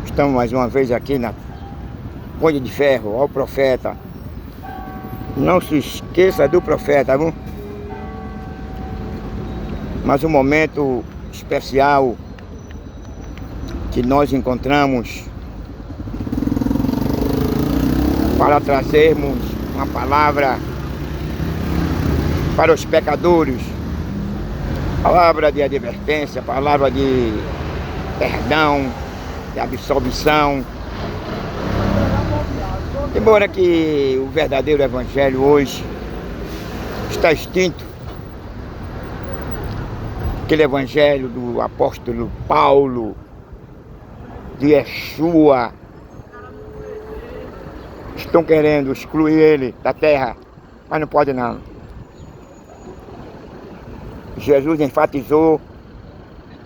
Estamos mais uma vez aqui na Ponte de Ferro, ao profeta. Não se esqueça do profeta, viu? Mas um momento especial que nós encontramos para trazermos uma palavra para os pecadores, palavra de advertência, palavra de perdão, de absolvição. Embora que o verdadeiro evangelho hoje está extinto, aquele evangelho do apóstolo Paulo, de Yeshua, estão querendo excluir ele da terra, mas não pode não. Jesus enfatizou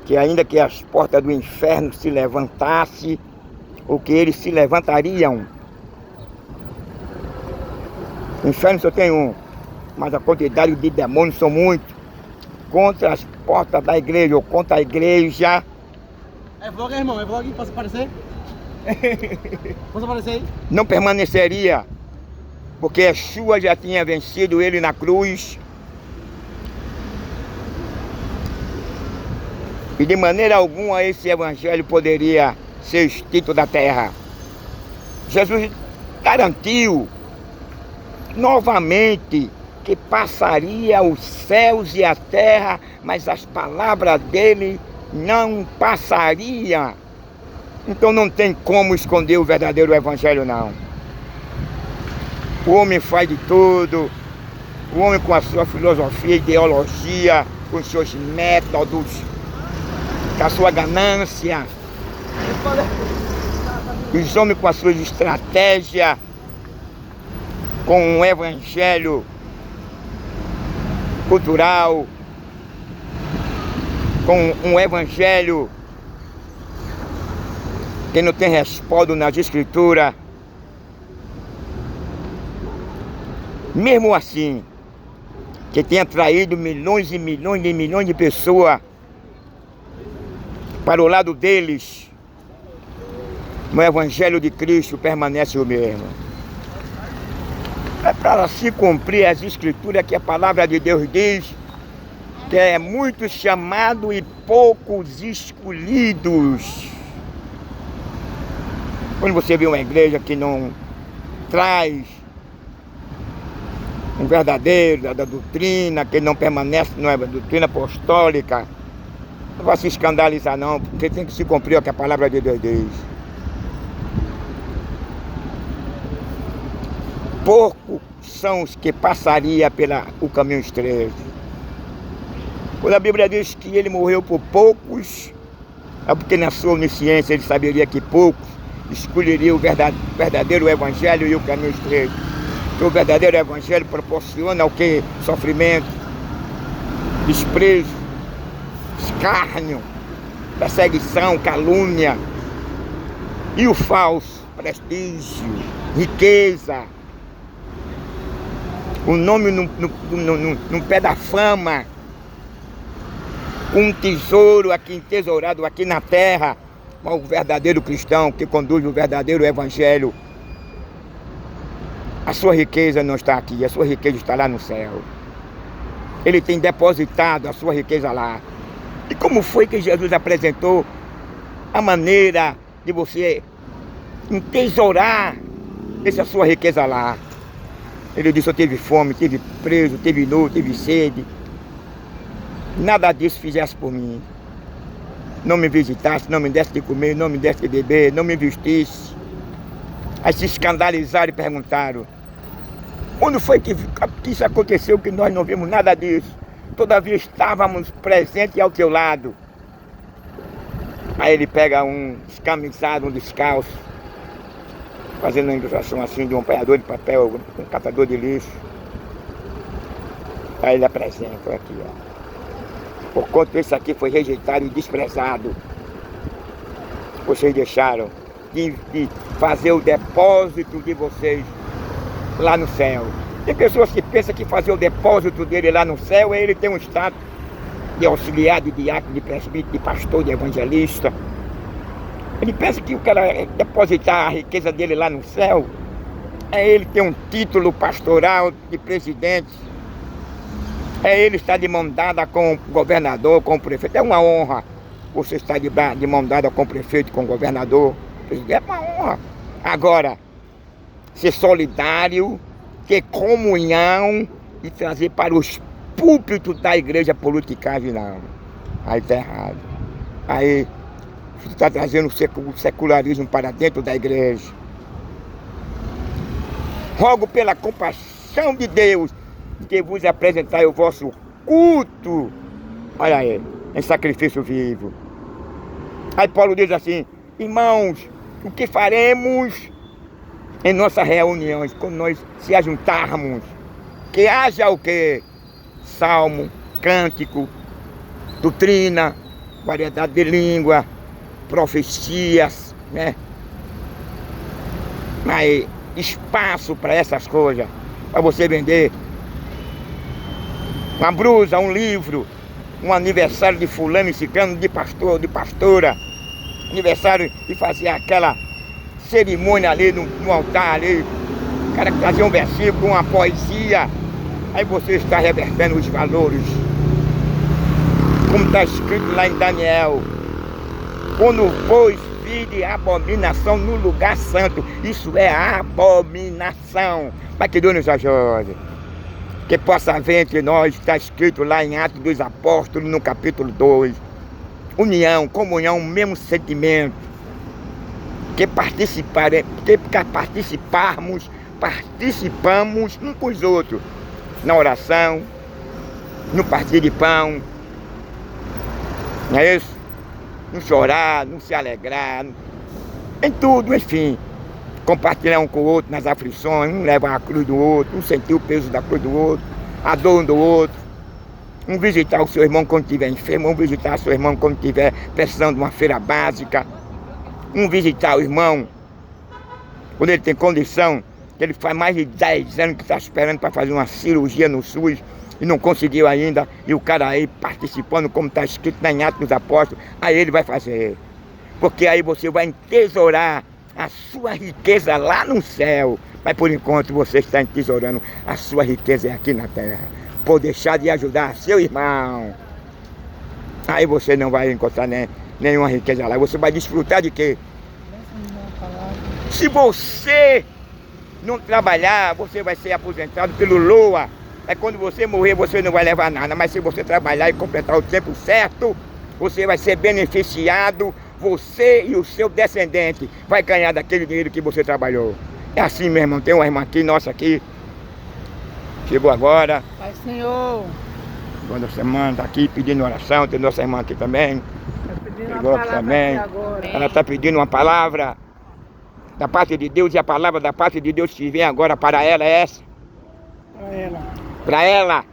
que ainda que as portas do inferno se levantassem, ou que eles se levantariam. O inferno só tem um, mas a quantidade de demônios são muitos. Contra as portas da igreja, ou contra a igreja. É vlog, irmão? É vlog? Posso aparecer? Posso aparecer aí? Não permaneceria, porque Yeshua já tinha vencido ele na cruz. E de maneira alguma esse evangelho poderia ser extinto da terra. Jesus garantiu novamente que passaria os céus e a terra, mas as palavras dele não passariam. Então não tem como esconder o verdadeiro evangelho, não. O homem faz de tudo, o homem com a sua filosofia, ideologia, com os seus métodos, com a sua ganância, os homens com as suas estratégias, com um evangelho cultural, com um evangelho que não tem respaldo nas escrituras. Mesmo assim, que tem atraído milhões e milhões e milhões de pessoas para o lado deles, o evangelho de Cristo permanece o mesmo. É para se cumprir as escrituras que a palavra de Deus diz que é muito chamado e poucos escolhidos. Quando você vê uma igreja que não traz um verdadeiro da doutrina, que não permanece na doutrina apostólica, não vai se escandalizar não, porque tem que se cumprir o que a palavra de Deus diz. Poucos são os que passariam o caminho estreito. Quando a Bíblia diz que ele morreu por poucos, é porque na sua onisciência ele saberia que poucos escolheriam o verdadeiro evangelho e o caminho estreito. Porque o verdadeiro evangelho proporciona o que? Sofrimento, desprezo, escárnio, perseguição, calúnia. E o falso? Prestígio, riqueza, o nome no pé da fama, um tesouro aqui entesourado aqui na terra. Mas o verdadeiro cristão que conduz o verdadeiro evangelho, a sua riqueza não está aqui, a sua riqueza está lá no céu. Ele tem depositado a sua riqueza lá. E como foi que Jesus apresentou a maneira de você entesourar essa sua riqueza lá? Ele disse: eu tive fome, tive preso, tive nu, tive sede. Nada disso fizesse por mim. Não me visitasse, não me desse de comer, não me desse de beber, não me vestisse. Aí se escandalizaram e perguntaram: quando foi que isso aconteceu, que nós não vimos nada disso? Todavia estávamos presentes ao teu lado. Aí ele pega um descamisado, um descalço, fazendo uma ilustração assim de um apanhador de papel, um catador de lixo. Aí ele apresenta aqui, ó. Por conta disso aqui foi rejeitado e desprezado, vocês deixaram de fazer o depósito de vocês lá no céu. Tem pessoas que pensam que fazer o depósito dele lá no céu é ele ter um status de auxiliar, de diácono, de presbítero, de pastor, de evangelista. Ele pensa que o cara depositar a riqueza dele lá no céu, é ele ter um título pastoral de presidente, é ele estar de mão dada com o governador, com o prefeito. É uma honra você estar de mão dada com o prefeito, com o governador. É uma honra. Agora, ser solidário, ter comunhão e trazer para os púlpitos da igreja politicagem, não. Aí está errado. Aí você está trazendo o secularismo para dentro da igreja. Rogo pela compaixão de Deus que vos apresentai o vosso culto, olha aí, em sacrifício vivo. Aí Paulo diz assim: irmãos, o que faremos em nossas reuniões, quando nós se ajuntarmos? Que haja o quê? Salmo, cântico, doutrina, variedade de língua, profecias, né? Mas espaço para essas coisas, para você vender uma blusa, um livro, um aniversário de fulano e ciclano, de pastor, de pastora, aniversário e fazer aquela cerimônia ali no altar ali, o cara que trazia um versículo, uma poesia, aí você está revertendo os valores, como está escrito lá em Daniel: quando pois vide abominação no lugar santo, isso é abominação, para que Deus nos ajude. Que possa haver entre nós, está escrito lá em Atos dos Apóstolos, no capítulo 2, união, comunhão, mesmo sentimento. Que participamos uns com os outros, na oração, no partir de pão, não é isso? Não chorar, não se alegrar, em tudo, enfim. Compartilhar um com o outro nas aflições, um levar a cruz do outro, um sentir o peso da cruz do outro, a dor do outro. Um visitar o seu irmão quando estiver enfermo, um visitar o seu irmão quando estiver precisando de uma feira básica. Um visitar o irmão quando ele tem condição, que ele faz mais de 10 anos que está esperando para fazer uma cirurgia no SUS e não conseguiu ainda, e o cara aí participando, como está escrito em Atos dos Apóstolos, aí ele vai fazer. Porque aí você vai entesourar a sua riqueza lá no céu, mas por enquanto você está entesourando a sua riqueza aqui na terra, por deixar de ajudar seu irmão. Aí você não vai encontrar nenhuma riqueza lá, você vai desfrutar de quê? Se você não trabalhar, você vai ser aposentado pelo LOA. É quando você morrer, você não vai levar nada, mas se você trabalhar e completar o tempo certo, você vai ser beneficiado. Você e o seu descendente vai ganhar daquele dinheiro que você trabalhou. É assim, meu irmão. Tem uma irmã aqui, nossa aqui, chegou agora. Pai, Senhor. Quando você manda aqui pedindo oração, tem nossa irmã aqui também. Chegou aqui também. Ela está pedindo uma palavra da parte de Deus, e a palavra da parte de Deus que vem agora para ela é essa. Para ela. Para ela.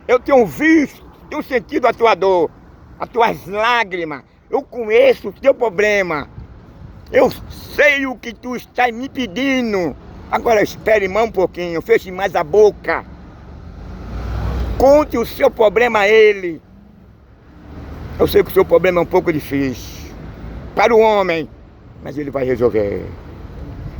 Eu tenho visto, tenho sentido a tua dor, as tuas lágrimas. Eu conheço o teu problema. Eu sei o que tu estás me pedindo. Agora espere mais um pouquinho, feche mais a boca. Conte o seu problema a ele. Eu sei que o seu problema é um pouco difícil para o homem, mas ele vai resolver.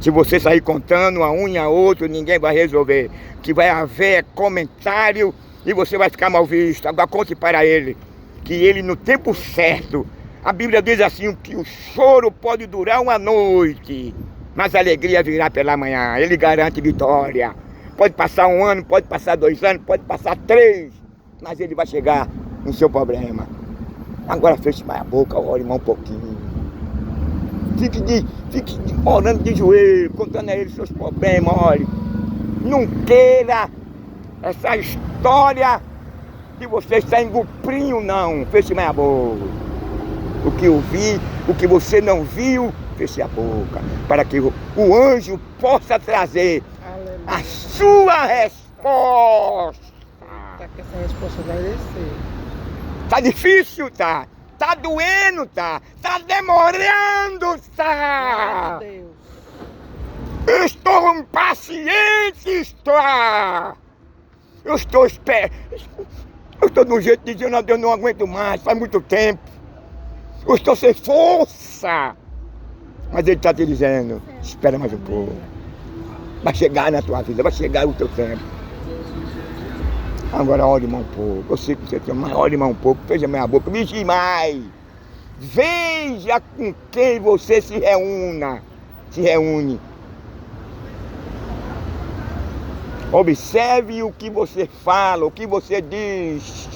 Se você sair contando a um e a outro, ninguém vai resolver. Que vai haver comentário e você vai ficar mal visto. Agora conte para ele que ele no tempo certo. A Bíblia diz assim que o choro pode durar uma noite, mas a alegria virá pela manhã. Ele garante vitória. Pode passar 1 ano, pode passar 2 anos, pode passar 3, mas ele vai chegar no seu problema. Agora feche mais a boca, ore mais um pouquinho. Fique orando de joelho, contando a ele seus problemas, olhe. Não queira essa história de você estar enguprinho, não. Feche mais a boca. O que eu vi, o que você não viu, feche a boca, para que o anjo possa trazer a sua resposta. Tá que essa resposta vai descer. Tá difícil, tá? Tá doendo, tá? Tá demorando, tá? Meu Deus. Eu estou impaciente, tá? Eu estou esperando. Eu estou de um jeito dizendo, Deus, não aguento mais, faz muito tempo. Eu estou sem força. Mas ele está te dizendo, espera mais um pouco. Vai chegar na tua vida, vai chegar o teu tempo. Agora ore mais um pouco. Eu sei que você tem, mas ore mais um pouco, feche a minha boca, vigie mais. Veja com quem você se reúne. Observe o que você fala, o que você diz.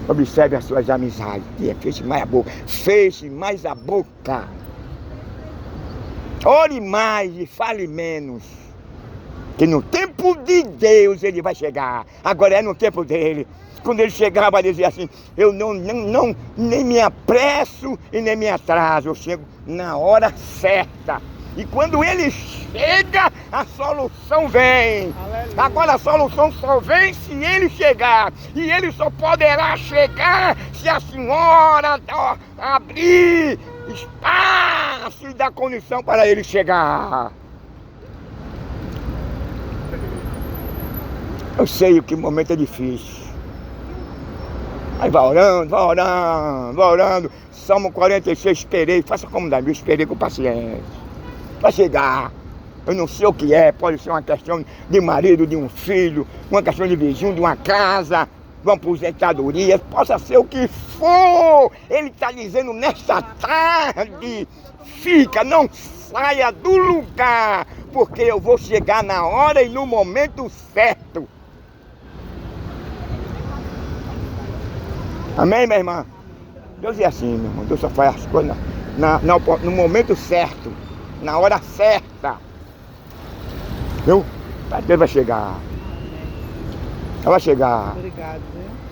Observe as suas amizades. Feche mais a boca. Feche mais a boca. Ore mais e fale menos. Que no tempo de Deus ele vai chegar. Agora é no tempo dele. Quando ele chegar, vai dizer assim: eu não nem me apresso e nem me atraso. Eu chego na hora certa. E quando ele chega, a solução vem. Aleluia. Agora a solução só vem se ele chegar. E ele só poderá chegar se a senhora abrir espaço e dar condição para ele chegar. Eu sei que o momento é difícil. Aí vai orando. Salmo 46, esperei. Faça como Davi, esperei com paciência. Vai chegar. Eu não sei o que é, pode ser uma questão de marido, de um filho, uma questão de vizinho, de uma casa, de uma aposentadoria, possa ser o que for. Ele está dizendo nesta tarde, fica, não saia do lugar, porque eu vou chegar na hora e no momento certo. Amém, minha irmã? Deus é assim, meu irmão. Deus só faz as coisas no momento certo, na hora certa. Viu? Deus vai chegar. Ele vai chegar. Obrigado,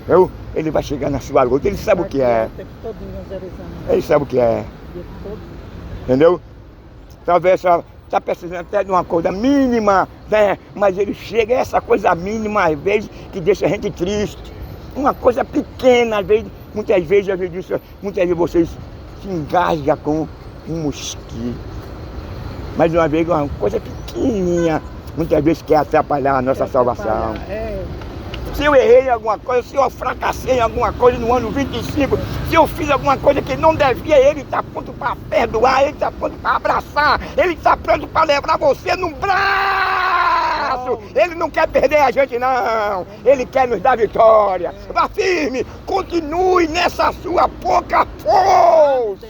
Viu? Ele vai chegar na sua luta. Ele sabe o que é. Ele sabe o que é. Entendeu? Talvez só está precisando até de uma coisa mínima, né? Mas ele chega, essa coisa mínima, às vezes, que deixa a gente triste. Uma coisa pequena, às vezes, muitas vezes vocês se engasgam com um mosquito. Mas uma vez, uma coisa pequenininha, muitas vezes quer atrapalhar a nossa salvação. Se eu errei em alguma coisa, se eu fracassei em alguma coisa no ano 25, se eu fiz alguma coisa que não devia, ele está pronto para perdoar, ele está pronto para abraçar, ele está pronto para levar você no braço. Ele não quer perder a gente, não. Ele quer nos dar vitória. Vá firme, continue nessa sua pouca força,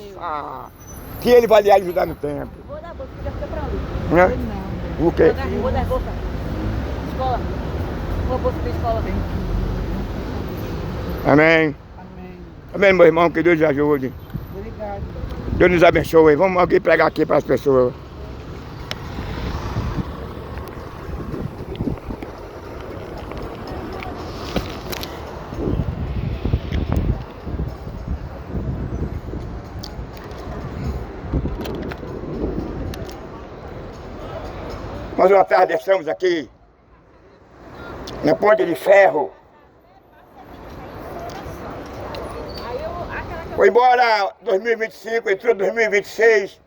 que ele vai lhe ajudar no tempo. Vou dar bolsa, já fica pra ali. Né? O quê? Vou dar bolsa. Escola. Uma bolsa pra escola. Amém. Amém, meu irmão, que Deus te ajude. Obrigado. Deus nos abençoe. Vamos aqui pregar aqui para as pessoas. Nós atravessamos aqui na Ponte de Ferro. Foi embora 2025, entrou 2026.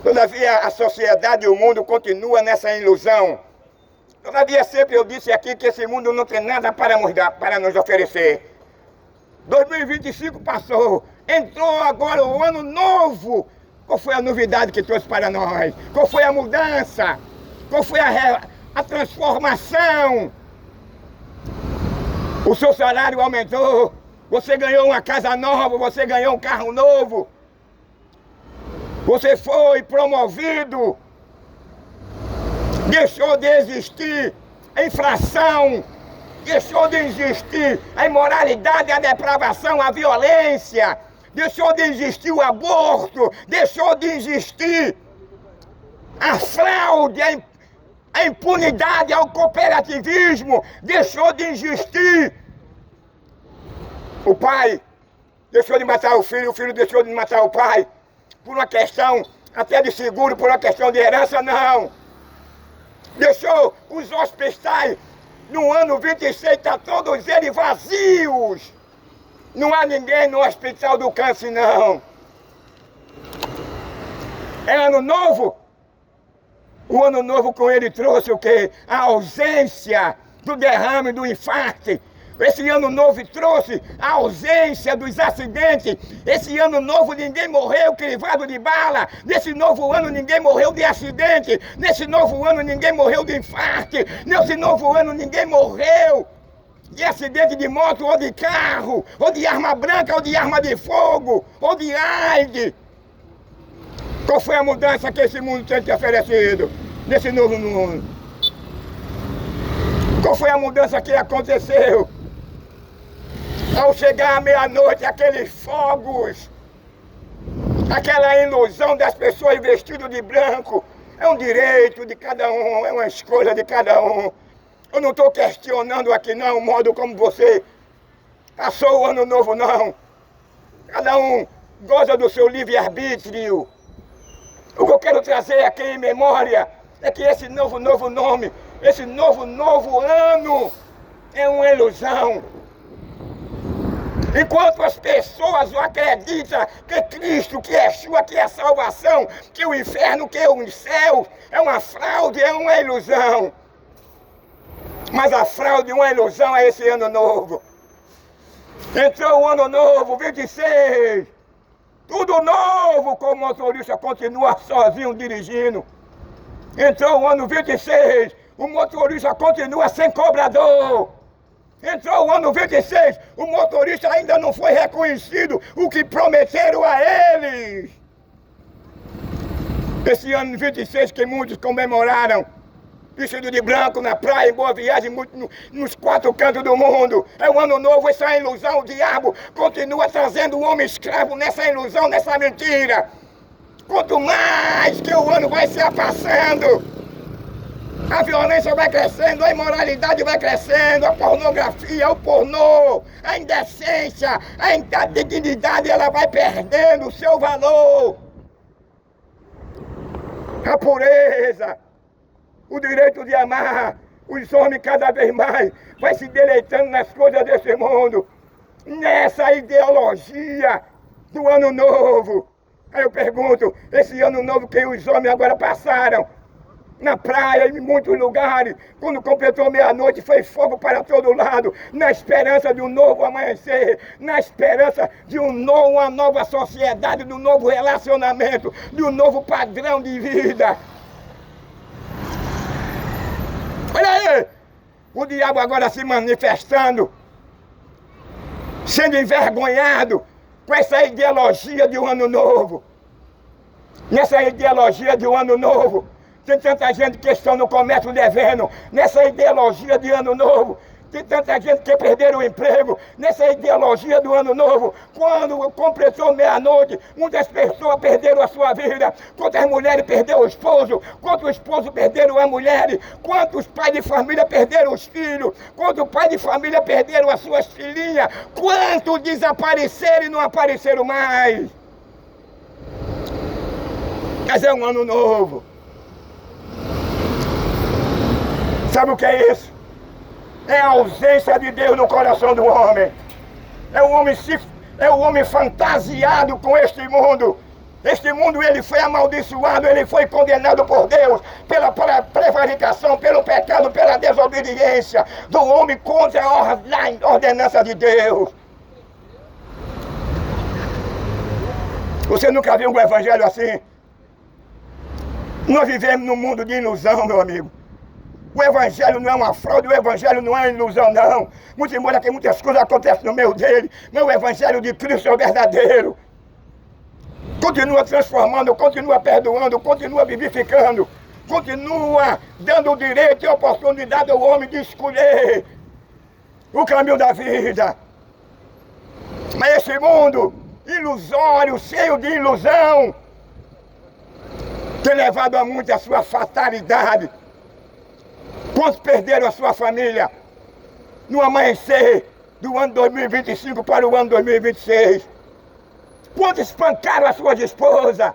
Todavia a sociedade e o mundo continuam nessa ilusão. Todavia sempre eu disse aqui que esse mundo não tem nada para nos oferecer. 2025 passou, entrou agora o ano novo. Qual foi a novidade que trouxe para nós? Qual foi a mudança? Qual foi a transformação? O seu salário aumentou, você ganhou uma casa nova, você ganhou um carro novo, você foi promovido, deixou de existir a infração, deixou de existir a imoralidade, a depravação, a violência, deixou de existir o aborto, deixou de existir a fraude, a impunidade, o cooperativismo, deixou de existir. O pai deixou de matar o filho deixou de matar o pai, por uma questão até de seguro, por uma questão de herança, não. Deixou os hospitais, no ano 26, está todos eles vazios. Não há ninguém no hospital do câncer, não. É ano novo. O ano novo com ele trouxe o quê? A ausência do derrame, do infarto. Esse ano novo trouxe a ausência dos acidentes. Esse ano novo ninguém morreu crivado de bala. Nesse novo ano ninguém morreu de acidente. Nesse novo ano ninguém morreu de infarto. Nesse novo ano ninguém morreu de acidente de moto ou de carro, ou de arma branca, ou de arma de fogo, ou de AIDS. Qual foi a mudança que esse mundo tem te oferecido nesse novo mundo? Qual foi a mudança que aconteceu? Ao chegar à meia-noite, aqueles fogos, aquela ilusão das pessoas vestidas de branco, é um direito de cada um, é uma escolha de cada um. Eu não estou questionando aqui não o modo como você passou o ano novo, não. Cada um goza do seu livre-arbítrio. O que eu quero trazer aqui em memória é que esse novo nome, esse novo ano é uma ilusão. Enquanto as pessoas não acreditam que Cristo, que é Yeshua, que é salvação, que o inferno, que o céu, é uma fraude, é uma ilusão. Mas a fraude, uma ilusão é esse ano novo. Entrou o ano novo, 26. Tudo novo, com o motorista continua sozinho dirigindo. Entrou o ano 26, o motorista continua sem cobrador. Entrou o ano 26, o motorista ainda não foi reconhecido o que prometeram a eles. Esse ano 26 que muitos comemoraram, vestido de branco na praia, em Boa Viagem, nos 4 cantos do mundo. É um ano novo, essa ilusão, o diabo continua trazendo o homem escravo nessa ilusão, nessa mentira. Quanto mais que o ano vai se passando, a violência vai crescendo, a imoralidade vai crescendo, a pornografia, o pornô, a indecência, a dignidade, ela vai perdendo o seu valor. A pureza, o direito de amar, os homens cada vez mais vai se deleitando nas coisas desse mundo, nessa ideologia do ano novo. Aí eu pergunto, esse ano novo que os homens agora passaram, na praia, em muitos lugares, quando completou meia-noite, foi fogo para todo lado, na esperança de um novo amanhecer, na esperança de uma nova sociedade, de um novo relacionamento, de um novo padrão de vida. Olha aí, o diabo agora se manifestando, sendo envergonhado com essa ideologia de um ano novo. Nessa ideologia de um ano novo, tem tanta gente que estão no comércio devendo. Nessa ideologia de ano novo, tem tanta gente que perderam o emprego. Nessa ideologia do ano novo, quando completou meia-noite, muitas pessoas perderam a sua vida. Quantas mulheres perderam o esposo, quantos esposos perderam a mulher, quantos pais de família perderam os filhos, quantos pais de família perderam as suas filhinhas, quantos desapareceram e não apareceram mais. Mas é um ano novo. Sabe o que é isso? É a ausência de Deus no coração do homem. É o homem fantasiado com este mundo. Este mundo, ele foi amaldiçoado, ele foi condenado por Deus pela prevaricação, pelo pecado, pela desobediência do homem contra a ordenança de Deus. Você nunca viu um evangelho assim? Nós vivemos num mundo de ilusão, meu amigo. O evangelho não é uma fraude, o evangelho não é uma ilusão, não. Muito embora que muitas coisas acontecem no meio dele, mas o evangelho de Cristo é o verdadeiro. Continua transformando, continua perdoando, continua vivificando, continua dando o direito e a oportunidade ao homem de escolher o caminho da vida. Mas esse mundo ilusório, cheio de ilusão, tem levado a muito a sua fatalidade. Quantos perderam a sua família no amanhecer do ano 2025 para o ano 2026? Quantos espancaram as suas esposas?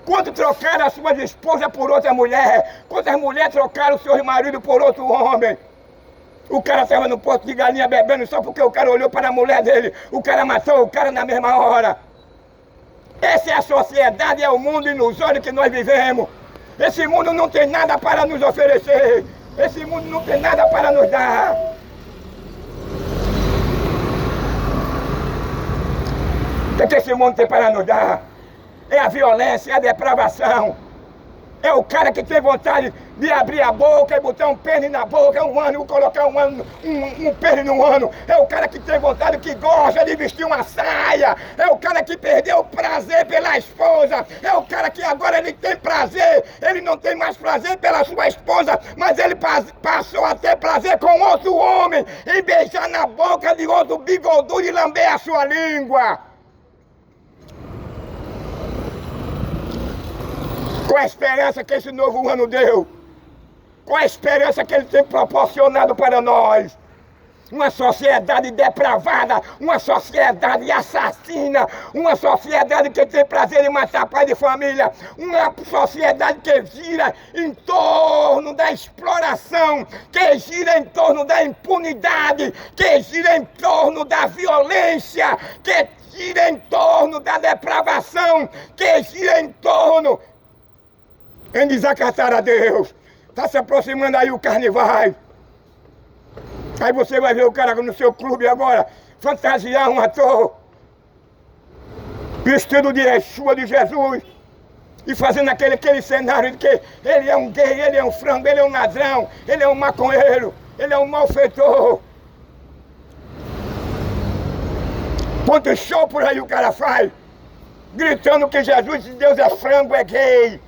Quantos trocaram as suas esposas por outra mulher? Quantas mulheres trocaram seus maridos por outro homem? O cara estava no posto de galinha bebendo só porque o cara olhou para a mulher dele. O cara matou o cara na mesma hora. Essa é a sociedade, é o mundo ilusório que nós vivemos. Esse mundo não tem nada para nos oferecer. Esse mundo não tem nada para nos dar. que esse mundo tem para nos dar? É a violência, é a depravação. É o cara que tem vontade de abrir a boca e botar um pênis na boca, colocar um pênis no ano. É o cara que tem vontade, que gosta de vestir uma saia. É o cara que perdeu o prazer pela esposa. É o cara que agora ele tem prazer. Ele não tem mais prazer pela sua esposa, mas ele passou a ter prazer com outro homem, em beijar na boca de outro bigodudo e lamber a sua língua. Com a esperança que esse novo ano deu, com a esperança que ele tem proporcionado para nós. Uma sociedade depravada, uma sociedade assassina, uma sociedade que tem prazer em matar pai de família, uma sociedade que gira em torno da exploração, que gira em torno da impunidade, que gira em torno da violência, que gira em torno da depravação, que gira em torno em desacatar a Deus. Está se aproximando aí o carnaval. Aí você vai ver o cara no seu clube agora fantasiar um ator vestido de Yeshua, de Jesus, e fazendo aquele cenário de que ele é um gay, ele é um frango, ele é um ladrão, ele é um maconheiro, ele é um malfeitor. Quanto show por aí o cara faz, gritando que Jesus de Deus é frango, é gay.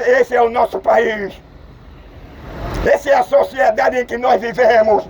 Esse é o nosso país. Essa é a sociedade em que nós vivemos.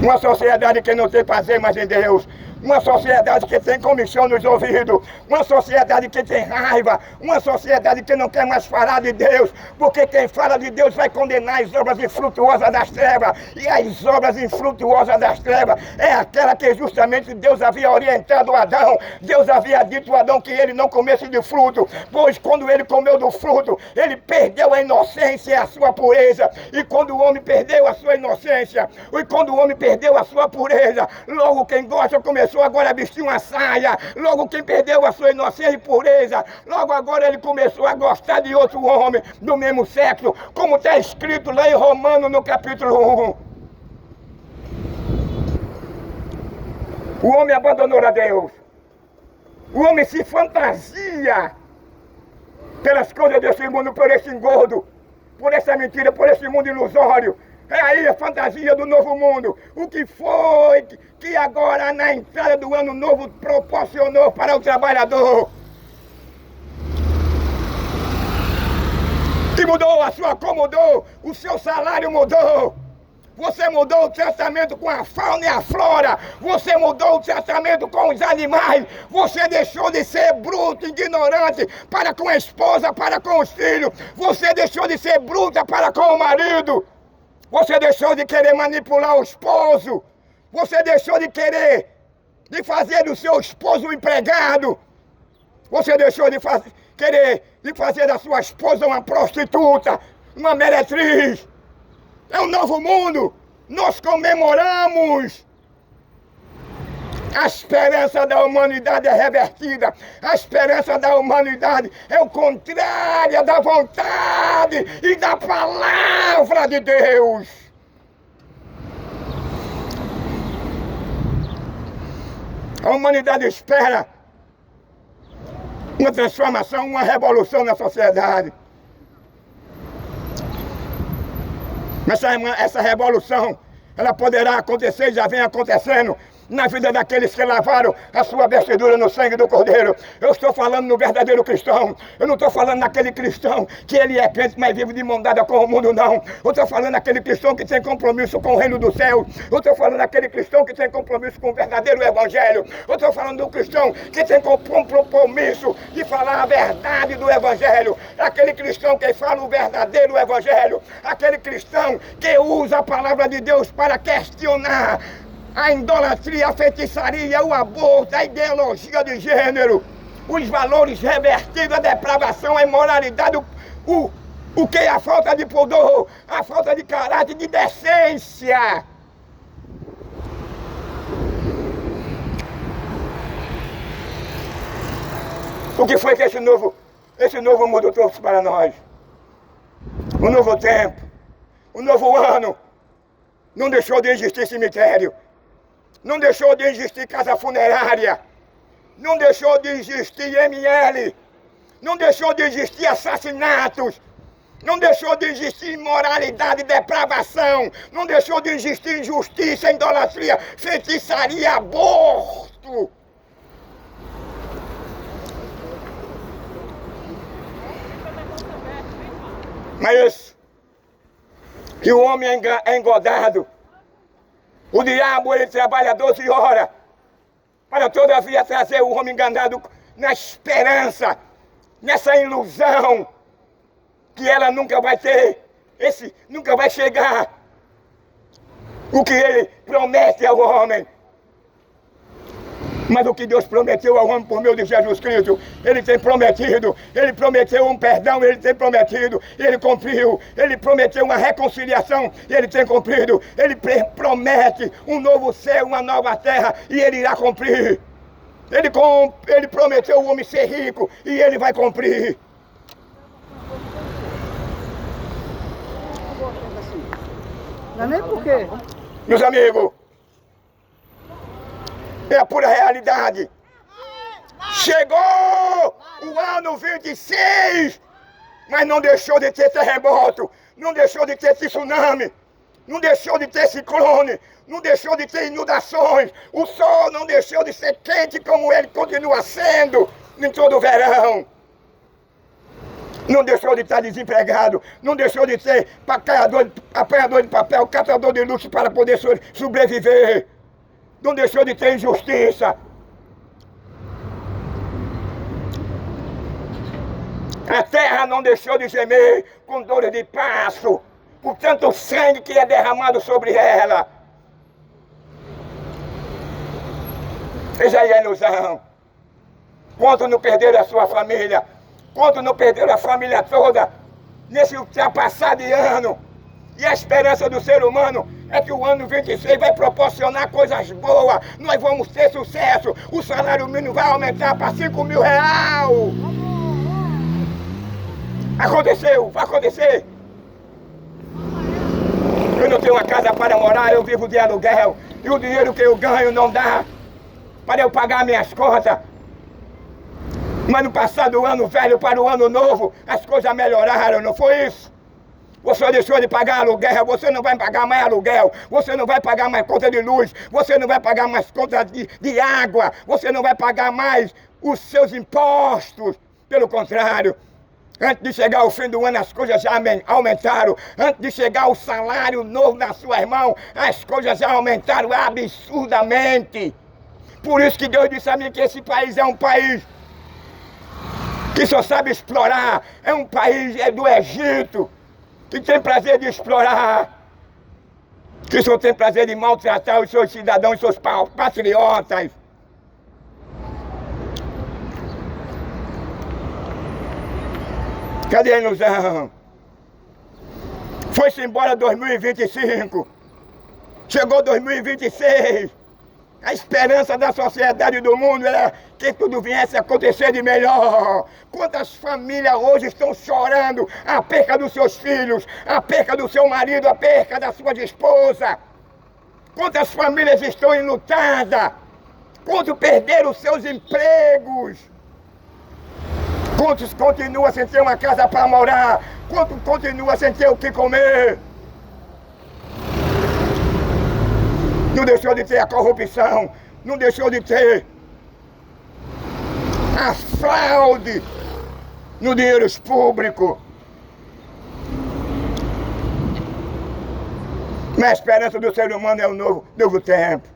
Uma sociedade que não tem prazer mais em Deus. Uma sociedade que tem comichão nos ouvidos. Uma sociedade que tem raiva. Uma sociedade que não quer mais falar de Deus. Porque quem fala de Deus vai condenar as obras infrutuosas das trevas. E as obras infrutuosas das trevas é aquela que justamente Deus havia orientado Adão. Deus havia dito a Adão que ele não comesse de fruto. Pois quando ele comeu do fruto, ele perdeu a inocência e a sua pureza. E quando o homem perdeu a sua inocência, e quando o homem perdeu a sua pureza, logo quem gosta começou agora a vestir uma saia. Logo quem perdeu a sua inocência e pureza, logo agora ele começou a gostar de outro homem do mesmo sexo, como está escrito lá em Romanos no capítulo 1. O homem abandonou a Deus. O homem se fantasia pelas coisas desse mundo, por esse engodo, por essa mentira, por esse mundo ilusório. É aí a fantasia do novo mundo. O que foi que agora na entrada do ano novo proporcionou para o trabalhador? Que mudou, a sua cor mudou, o seu salário mudou. Você mudou o tratamento com a fauna e a flora. Você mudou o tratamento com os animais. Você deixou de ser bruto, ignorante para com a esposa, para com os filhos. Você deixou de ser bruta para com o marido. Você deixou de querer manipular o esposo. Você deixou de fazer do seu esposo um empregado. Você deixou de fazer da sua esposa uma prostituta, uma meretriz. É um novo mundo. Nós comemoramos. A esperança da humanidade é revertida. A esperança da humanidade é o contrário da vontade e da palavra de Deus. A humanidade espera uma transformação, uma revolução na sociedade. Mas essa revolução, ela poderá acontecer e já vem acontecendo na vida daqueles que lavaram a sua vestidura no sangue do Cordeiro. Eu estou falando no verdadeiro cristão. Eu não estou falando naquele cristão que ele é crente, mas vive de mão dada com o mundo, não. Eu estou falando naquele cristão que tem compromisso com o reino do céu. Eu estou falando naquele cristão que tem compromisso com o verdadeiro evangelho. Eu estou falando do cristão que tem compromisso de falar a verdade do evangelho. Aquele cristão que fala o verdadeiro evangelho. Aquele cristão que usa a palavra de Deus para questionar a idolatria, a feitiçaria, o aborto, a ideologia de gênero, os valores revertidos, a depravação, a imoralidade, o que é a falta de pudor, a falta de caráter, de decência. O que foi que esse novo mundo trouxe para nós? Um novo tempo, um novo ano. Não deixou de existir cemitério. Não deixou de existir casa funerária. Não deixou de existir IML. Não deixou de existir assassinatos. Não deixou de existir imoralidade e depravação. Não deixou de existir injustiça, idolatria, feitiçaria, aborto. Mas que o homem é engodado. O diabo, ele trabalha 12 horas para todavia trazer o homem enganado na esperança, nessa ilusão, que ela nunca vai ter, nunca vai chegar o que ele promete ao homem. Mas o que Deus prometeu ao homem por meio de Jesus Cristo, Ele tem prometido. Ele prometeu um perdão, Ele tem prometido. Ele cumpriu. Ele prometeu uma reconciliação, Ele tem cumprido. Ele promete um novo céu, uma nova terra, e Ele irá cumprir. Ele prometeu o homem ser rico, e Ele vai cumprir. Não é nem por quê? Meus amigos, é a pura realidade. Chegou o ano 26, mas não deixou de ter terremoto, não deixou de ter tsunami, não deixou de ter ciclone, não deixou de ter inundações. O sol não deixou de ser quente como ele continua sendo em todo o verão. Não deixou de estar desempregado, não deixou de ser apanhador de papel, catador de luxo para poder sobreviver. Não deixou de ter injustiça. A terra não deixou de gemer com dores de passo, por tanto sangue que é derramado sobre ela. Veja aí a ilusão. Quanto não perderam a sua família, quanto não perderam a família toda nesse ultrapassado de ano. E a esperança do ser humano é que o ano 26 vai proporcionar coisas boas. Nós vamos ter sucesso. O salário mínimo vai aumentar para 5 mil reais. Aconteceu, vai acontecer. Eu não tenho uma casa para morar, eu vivo de aluguel. E o dinheiro que eu ganho não dá para eu pagar minhas contas. Mas no passado ano velho para o ano novo, as coisas melhoraram, não foi isso? Você deixou de pagar aluguel, você não vai pagar mais aluguel, você não vai pagar mais conta de luz, você não vai pagar mais conta de água, você não vai pagar mais os seus impostos. Pelo contrário, antes de chegar o fim do ano, as coisas já aumentaram. Antes de chegar o salário novo nas suas mãos, as coisas já aumentaram absurdamente. Por isso que Deus disse a mim que esse país é um país que só sabe explorar. É um país do Egito, que tem prazer de explorar, que só tem prazer de maltratar os seus cidadãos, os seus patriotas. Cadê a ilusão? Foi-se embora 2025, chegou 2026, a esperança da sociedade e do mundo era que tudo viesse a acontecer de melhor. Quantas famílias hoje estão chorando a perca dos seus filhos, a perca do seu marido, a perca da sua esposa? Quantas famílias estão enlutadas? Quantos perderam os seus empregos? Quantos continuam sem ter uma casa para morar? Quantos continuam sem ter o que comer? Não deixou de ter a corrupção, não deixou de ter a fraude no dinheiro público. Mas a esperança do ser humano é o novo tempo.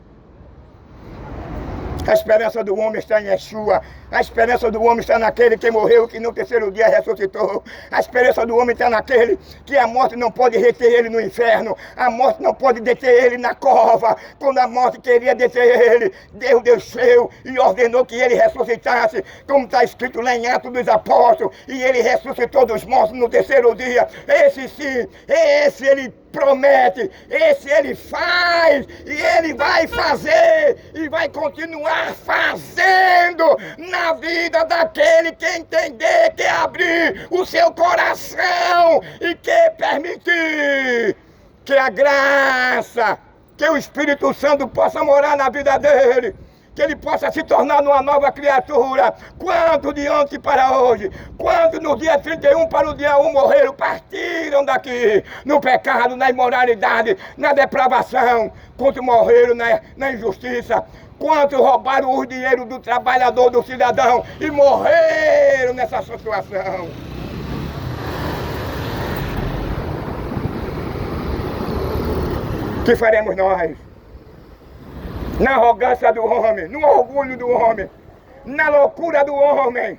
A esperança do homem está em Yeshua. A esperança do homem está naquele que morreu, que no terceiro dia ressuscitou. A esperança do homem está naquele que a morte não pode reter ele no inferno. A morte não pode deter ele na cova. Quando a morte queria deter ele, Deus desceu e ordenou que ele ressuscitasse, como está escrito lá em Atos dos Apóstolos. E ele ressuscitou dos mortos no terceiro dia. Esse sim, esse ele promete, esse ele faz, e ele vai fazer, e vai continuar fazendo na vida daquele que entender, que abrir o seu coração e que permitir que a graça Que o Espírito Santo possa morar na vida dele. Que ele possa se tornar uma nova criatura. Quanto de ontem para hoje, quanto no dia 31 para o dia 1 morreram, partiram daqui, no pecado, na imoralidade, na depravação, quanto morreram na injustiça, quanto roubaram o dinheiro do trabalhador, do cidadão, e morreram nessa situação. O que faremos nós? Na arrogância do homem, no orgulho do homem, na loucura do homem.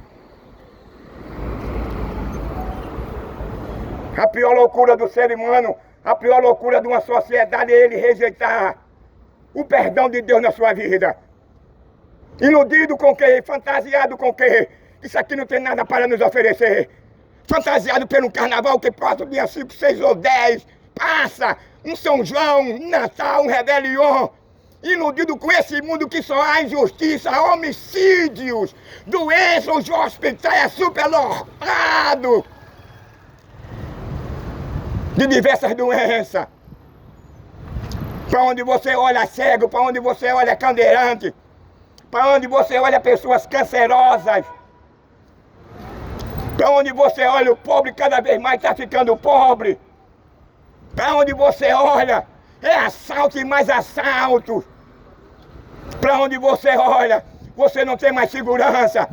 A pior loucura do ser humano, a pior loucura de uma sociedade é ele rejeitar o perdão de Deus na sua vida. Iludido com quê? Fantasiado com quê? Isso aqui não tem nada para nos oferecer. Fantasiado pelo carnaval que passa o dia 5, 6 ou 10. Passa um São João, um Natal, um Réveillon. Iludido com esse mundo que só há injustiça, homicídios, doenças, os hospitais é superlotado de diversas doenças. Para onde você olha cego, para onde você olha cadeirante, para onde você olha pessoas cancerosas, para onde você olha o pobre cada vez mais está ficando pobre, para onde você olha é assalto e mais assaltos. Para onde você olha, você não tem mais segurança.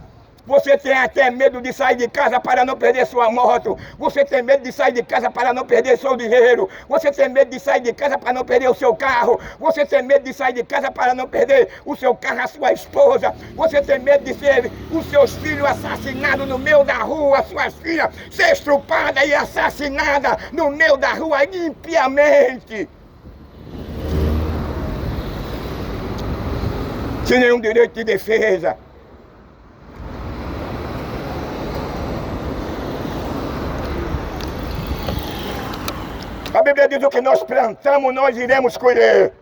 Você tem até medo de sair de casa para não perder sua moto. Você tem medo de sair de casa para não perder seu dinheiro. Você tem medo de sair de casa para não perder o seu carro. Você tem medo de sair de casa para não perder o seu carro, a sua esposa. Você tem medo de ser os seus filhos assassinados no meio da rua, suas filhas ser estrupada e assassinada no meio da rua impiamente. Sem nenhum direito de defesa. A Bíblia diz: o que nós plantamos, nós iremos colher.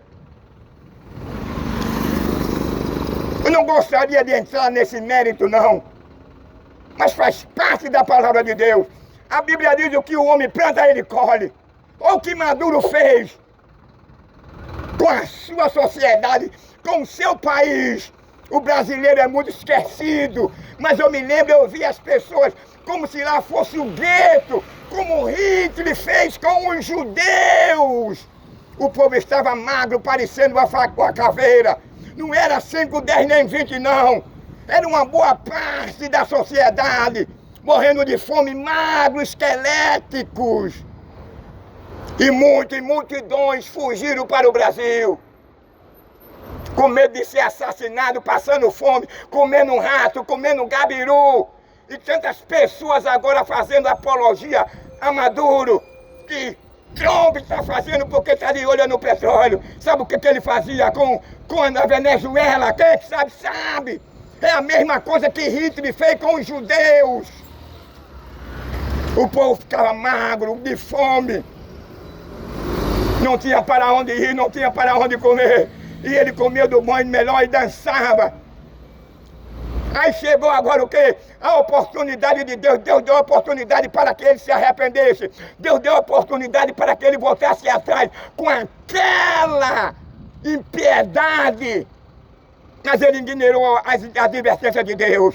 Eu não gostaria de entrar nesse mérito, não. Mas faz parte da palavra de Deus. A Bíblia diz: o que o homem planta, ele colhe. Olha o que Maduro fez com a sua sociedade, com o seu país. O brasileiro é muito esquecido, mas eu me lembro, eu vi as pessoas como se lá fosse o gueto, como Hitler fez com os judeus. O povo estava magro, parecendo uma caveira. Não era 5, 10 nem 20 não. Era uma boa parte da sociedade, morrendo de fome, magros, esqueléticos. E multidões fugiram para o Brasil, com medo de ser assassinado, passando fome, comendo um rato, comendo um gabiru. E tantas pessoas agora fazendo apologia a Maduro, que Trump está fazendo porque está de olho no petróleo. Sabe o que ele fazia com a Venezuela? Quem sabe, sabe. É a mesma coisa que Hitler fez com os judeus. O povo ficava magro, de fome. Não tinha para onde ir, não tinha para onde comer. E ele comia do bom e melhor e dançava. Aí chegou agora o quê? A oportunidade de Deus. Deus deu a oportunidade para que ele se arrependesse. Deus deu a oportunidade para que ele voltasse atrás com aquela impiedade. Mas ele ignorou as advertências de Deus.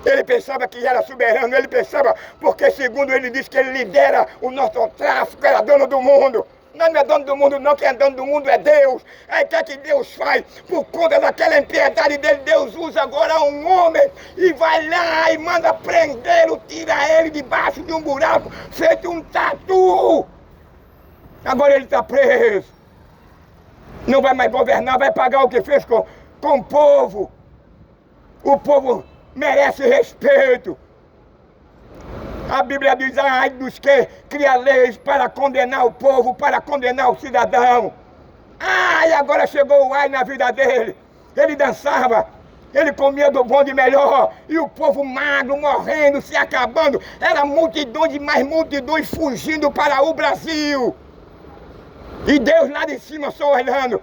Ele pensava que era soberano, ele pensava, porque segundo ele diz que ele lidera o narcotráfico, era dono do mundo. Não é dono do mundo não, quem é dono do mundo é Deus. Aí o que é que Deus faz? Por conta daquela impiedade dele, Deus usa agora um homem e vai lá e manda prendê-lo, tira ele debaixo de um buraco, feito um tatu. Agora ele está preso. Não vai mais governar, vai pagar o que fez com o povo. O povo merece respeito. A Bíblia diz: ai dos que cria leis para condenar o povo, para condenar o cidadão. Ai, agora chegou o ai na vida dele. Ele dançava, ele comia do bom e melhor, e o povo magro, morrendo, se acabando. Era multidões e mais multidões fugindo para o Brasil. E Deus lá de cima só olhando,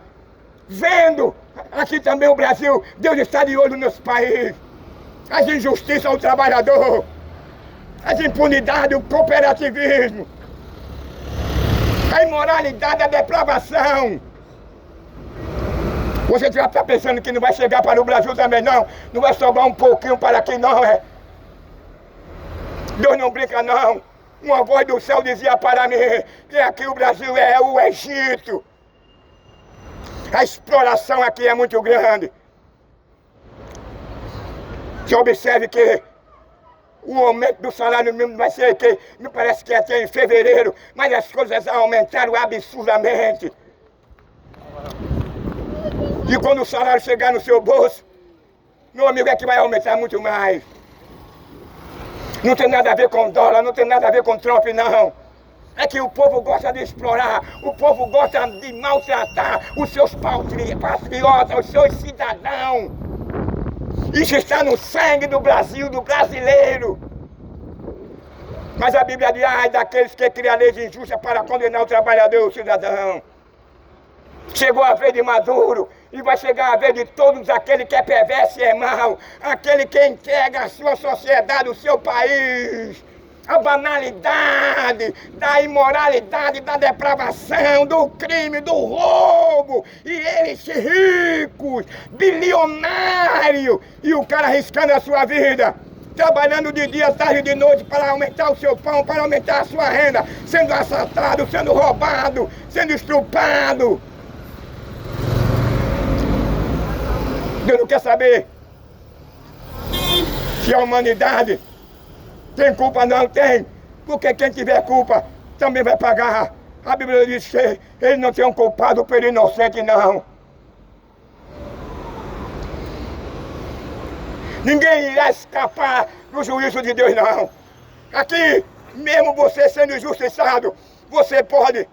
vendo. Aqui também o Brasil, Deus está de olho nesse país. As injustiças ao trabalhador, as impunidades, o cooperativismo, a imoralidade, a depravação. Você já está pensando que não vai chegar para o Brasil também não? Não vai sobrar um pouquinho para aqui não, é? Deus não brinca não. Uma voz do céu dizia para mim que aqui o Brasil é o Egito. A exploração aqui é muito grande. Você observe que o aumento do salário mínimo vai ser que me parece que até em fevereiro, mas as coisas aumentaram absurdamente. E quando o salário chegar no seu bolso, meu amigo, é que vai aumentar muito mais. Não tem nada a ver com dólar, não tem nada a ver com Trump, não. É que o povo gosta de explorar, o povo gosta de maltratar os seus patriotas, os seus cidadãos. Isso está no sangue do Brasil, do brasileiro. Mas a Bíblia diz, ai daqueles que criam leis injustas para condenar o trabalhador e o cidadão. Chegou a vez de Maduro e vai chegar a vez de todos aquele que é perverso e é mau, aquele que entrega a sua sociedade, o seu país, a banalidade, da imoralidade, da depravação, do crime, do roubo, e eles ricos, bilionários, e o cara arriscando a sua vida, trabalhando de dia, tarde e de noite para aumentar o seu pão, para aumentar a sua renda, sendo assaltado, sendo roubado, sendo estrupado. Deus não quer saber se a humanidade tem culpa. Não tem, porque quem tiver culpa também vai pagar. A Bíblia diz que ele não tem um culpado pelo inocente, não. Ninguém irá escapar do juízo de Deus, não. Aqui, mesmo você sendo injustiçado, você pode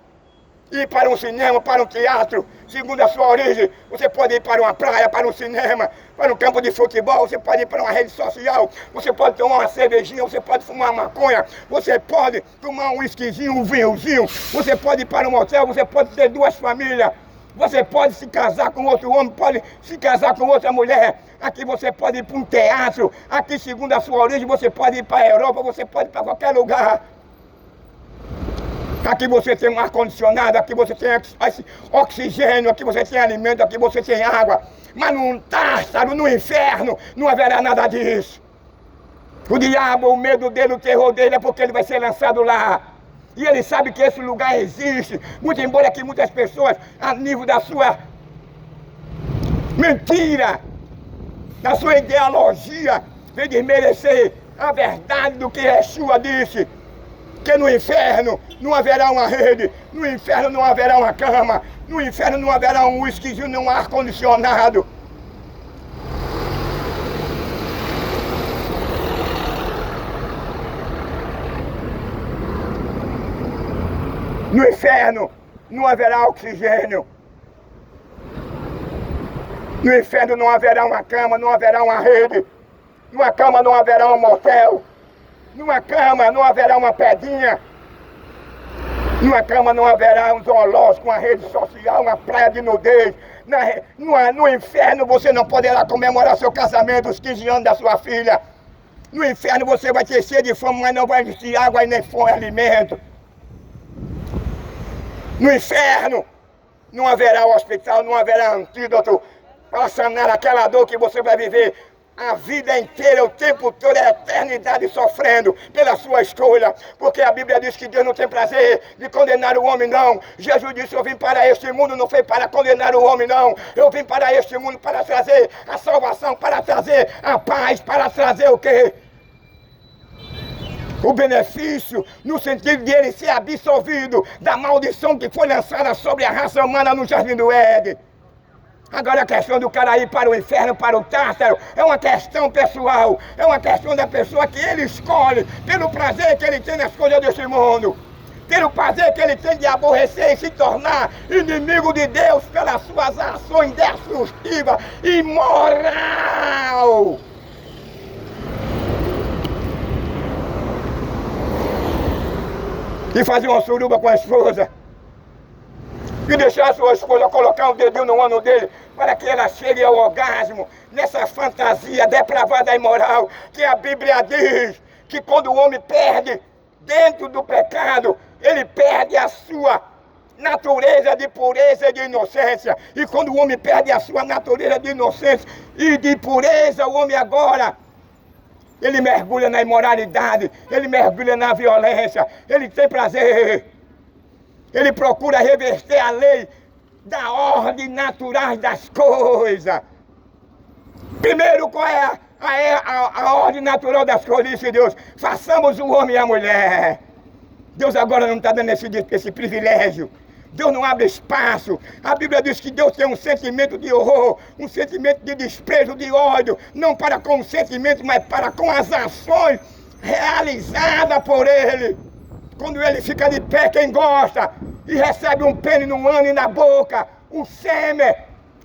ir para um cinema, para um teatro, segundo a sua origem. Você pode ir para uma praia, para um cinema, para um campo de futebol, você pode ir para uma rede social, você pode tomar uma cervejinha, você pode fumar maconha, você pode tomar um whiskyzinho, um vinhozinho, você pode ir para um motel, você pode ter duas famílias, você pode se casar com outro homem, pode se casar com outra mulher. Aqui você pode ir para um teatro, aqui segundo a sua origem você pode ir para a Europa, você pode ir para qualquer lugar. Aqui você tem um ar-condicionado, aqui você tem oxigênio, aqui você tem alimento, aqui você tem água. Mas num Tártaro, no inferno, não haverá nada disso. O diabo, o medo dele, o terror dele é porque ele vai ser lançado lá. E ele sabe que esse lugar existe, muito embora que muitas pessoas, a nível da sua mentira, da sua ideologia, vem desmerecer a verdade do que Yeshua disse. Que no inferno não haverá uma rede, no inferno não haverá uma cama, no inferno não haverá um whiskyzinho, nem um ar-condicionado. No inferno não haverá oxigênio. No inferno não haverá uma cama, não haverá uma rede. Numa cama não haverá um motel. Numa cama não haverá uma pedinha. Numa cama não haverá um zoológico, uma rede social, uma praia de nudez. No inferno você não poderá comemorar seu casamento, os 15 anos da sua filha. No inferno você vai ter sede de fome, mas não vai existir água e nem fome, alimento. No inferno não haverá hospital, não haverá antídoto para sanar aquela dor que você vai viver a vida inteira, o tempo todo, a eternidade sofrendo pela sua escolha. Porque a Bíblia diz que Deus não tem prazer de condenar o homem, não. Jesus disse, eu vim para este mundo, não foi para condenar o homem, não. Eu vim para este mundo para trazer a salvação, para trazer a paz, para trazer o quê? O benefício, no sentido de ele ser absolvido da maldição que foi lançada sobre a raça humana no Jardim do Éden. Agora a questão do cara ir para o inferno, para o Tártaro, é uma questão pessoal, é uma questão da pessoa que ele escolhe, pelo prazer que ele tem nas coisas deste mundo, pelo prazer que ele tem de aborrecer e se tornar inimigo de Deus pelas suas ações destrutivas e imoral. E fazer uma suruba com a esposa. E deixar a sua esposa colocar um dedinho no ano dele para que ela chegue ao orgasmo nessa fantasia depravada e imoral que a Bíblia diz que quando o homem perde dentro do pecado, ele perde a sua natureza de pureza e de inocência. E quando o homem perde a sua natureza de inocência e de pureza, o homem agora, ele mergulha na imoralidade, ele mergulha na violência, ele tem prazer. Ele procura reverter a lei da ordem natural das coisas. Primeiro, qual é a ordem natural das coisas, disse Deus? Façamos o homem e a mulher. Deus agora não está dando esse privilégio. Deus não abre espaço. A Bíblia diz que Deus tem um sentimento de horror, um sentimento de desprezo, de ódio, não para com os sentimentos, mas para com as ações realizadas por Ele. Quando Ele fica de pé, quem gosta, e recebe um pênis no ano e na boca, um sêmen,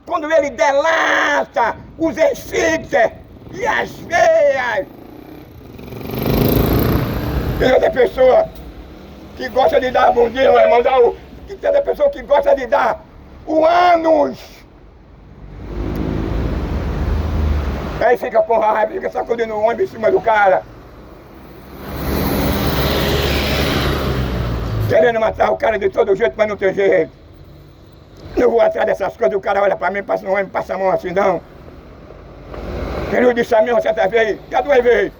quando Ele delata os esfíncteres e as veias. Tem outra pessoa que gosta de dar a bundinha, vai mandar o... Tem outra pessoa que gosta de dar o ânus. Aí fica com raiva, fica sacudindo o ônibus em cima do cara. Querendo matar o cara de todo jeito, mas não tem jeito. Não vou atrás dessas coisas, o cara olha pra mim, passa no ônibus, passa a mão assim, não. Ele disse a mim uma certa vez, já 2 vezes,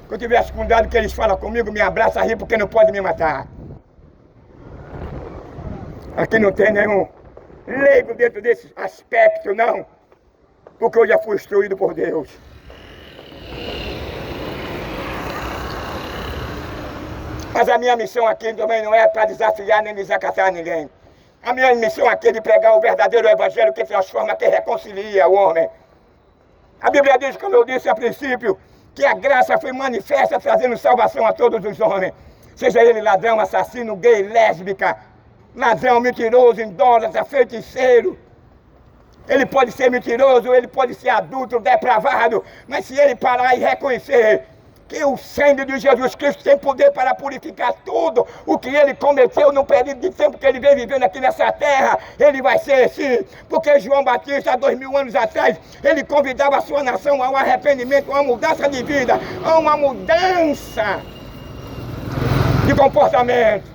que eu tivesse cuidado que eles falam comigo, me abraça, ri, porque não pode me matar. Aqui não tem nenhum leigo dentro desse aspecto, não. Porque eu já fui instruído por Deus. Mas a minha missão aqui também não é para desafiar nem desacatar ninguém. A minha missão aqui é de pregar o verdadeiro evangelho que transforma, que reconcilia o homem. A Bíblia diz, como eu disse a princípio, que a graça foi manifesta trazendo salvação a todos os homens. Seja ele ladrão, assassino, gay, lésbica, ladrão, mentiroso, idólatra, feiticeiro. Ele pode ser mentiroso, ele pode ser adulto, depravado, mas se ele parar e reconhecer que o sangue de Jesus Cristo tem poder para purificar tudo o que ele cometeu no período de tempo que ele veio vivendo aqui nessa terra, ele vai ser sim. Porque João Batista, há 2000 anos atrás, ele convidava a sua nação ao arrependimento, a uma mudança de vida, a uma mudança de comportamento.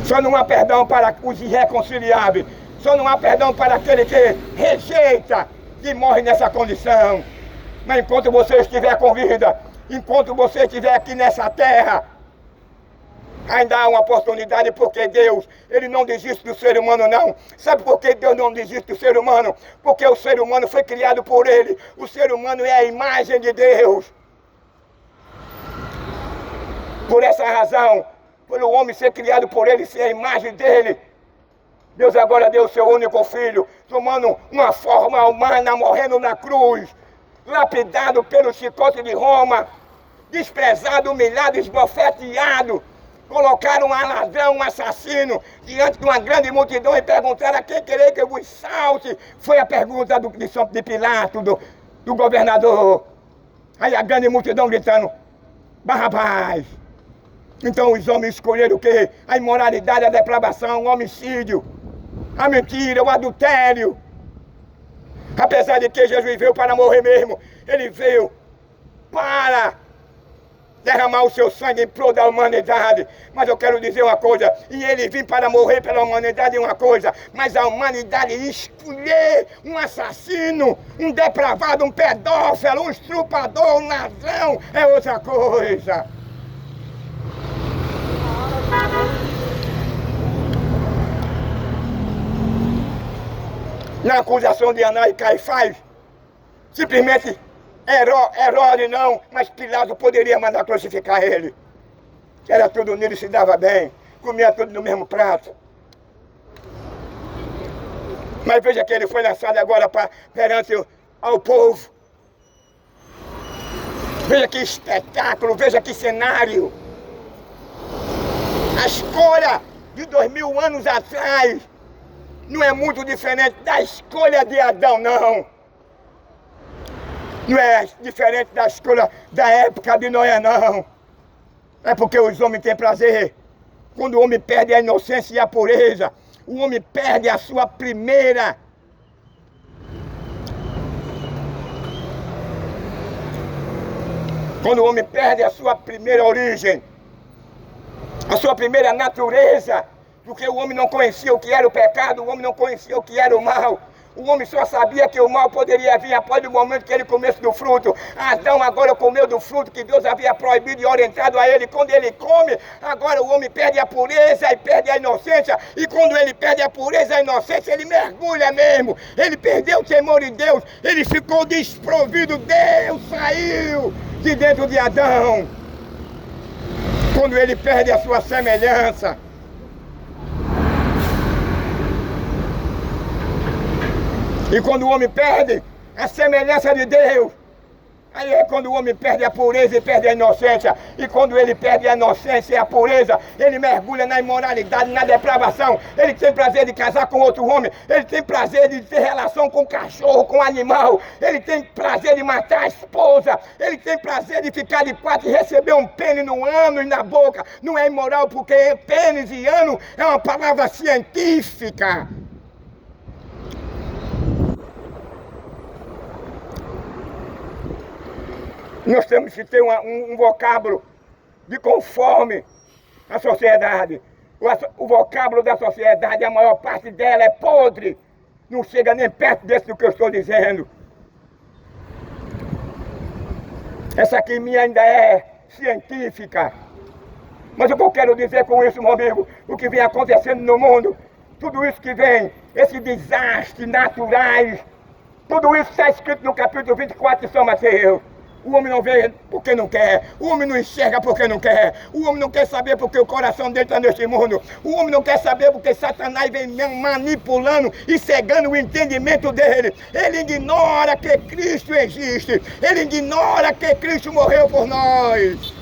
Só não há perdão para os irreconciliáveis, só não há perdão para aquele que rejeita e morre nessa condição. Mas enquanto você estiver com vida, enquanto você estiver aqui nessa terra, ainda há uma oportunidade, porque Deus, Ele não desiste do ser humano, não. Sabe por que Deus não desiste do ser humano? Porque o ser humano foi criado por Ele. O ser humano é a imagem de Deus. Por essa razão, pelo homem ser criado por Ele, ser a imagem dEle, Deus agora deu o seu único filho, tomando uma forma humana, morrendo na cruz, lapidado pelo chicote de Roma, desprezado, humilhado, esbofeteado. Colocaram um ladrão, um assassino, diante de uma grande multidão e perguntaram: a quem querer que eu vos salte? Foi a pergunta de Pilato, do governador. Aí a grande multidão gritando: Barrabás. Então os homens escolheram o quê? A imoralidade, a depravação, o homicídio, a mentira, o adultério. Apesar de que Jesus veio para morrer mesmo, Ele veio para derramar o seu sangue em prol da humanidade. Mas eu quero dizer uma coisa, e Ele veio para morrer pela humanidade uma coisa, mas a humanidade escolher um assassino, um depravado, um pedófilo, um estrupador, um ladrão, é outra coisa. Na acusação de Anás e Caifás, simplesmente Herodes não, mas Pilato poderia mandar crucificar ele. Era tudo unido e se dava bem, comia tudo no mesmo prato. Mas veja que ele foi lançado agora perante ao povo. Veja que espetáculo, veja que cenário. A escolha de 2000 anos atrás não é muito diferente da escolha de Adão, não. Não é diferente da escolha da época de Noé, não. É porque os homens têm prazer. Quando o homem perde a inocência e a pureza, o homem perde a sua primeira. Quando o homem perde a sua primeira origem, a sua primeira natureza, Porque o homem não conhecia o que era o pecado, o homem não conhecia o que era o mal. O homem só sabia que o mal poderia vir após o momento que ele comesse do fruto. Adão agora comeu do fruto que Deus havia proibido e orientado a ele. Quando ele come, agora o homem perde a pureza e perde a inocência. E quando ele perde a pureza e a inocência, ele mergulha mesmo. Ele perdeu o temor de Deus, ele ficou desprovido. Deus saiu de dentro de Adão. Quando ele perde a sua semelhança. E quando o homem perde a semelhança de Deus, aí é quando o homem perde a pureza e perde a inocência. E quando ele perde a inocência e a pureza, ele mergulha na imoralidade, na depravação. Ele tem prazer de casar com outro homem. Ele tem prazer de ter relação com cachorro, com animal. Ele tem prazer de matar a esposa. Ele tem prazer de ficar de quatro e receber um pênis no ano e na boca. Não é imoral porque pênis e ano é uma palavra científica. Nós temos que ter um vocábulo de conforme a sociedade. O vocábulo da sociedade, a maior parte dela é podre. Não chega nem perto desse do que eu estou dizendo. Essa aqui minha ainda é científica. Mas o que eu quero dizer com isso, meu amigo, o que vem acontecendo no mundo, tudo isso que vem, esses desastres naturais, tudo isso está escrito no capítulo 24 de São Mateus. O homem não vê porque não quer, o homem não enxerga porque não quer, o homem não quer saber porque o coração dele está neste mundo, o homem não quer saber porque Satanás vem manipulando e cegando o entendimento dele. Ele ignora que Cristo existe, ele ignora que Cristo morreu por nós.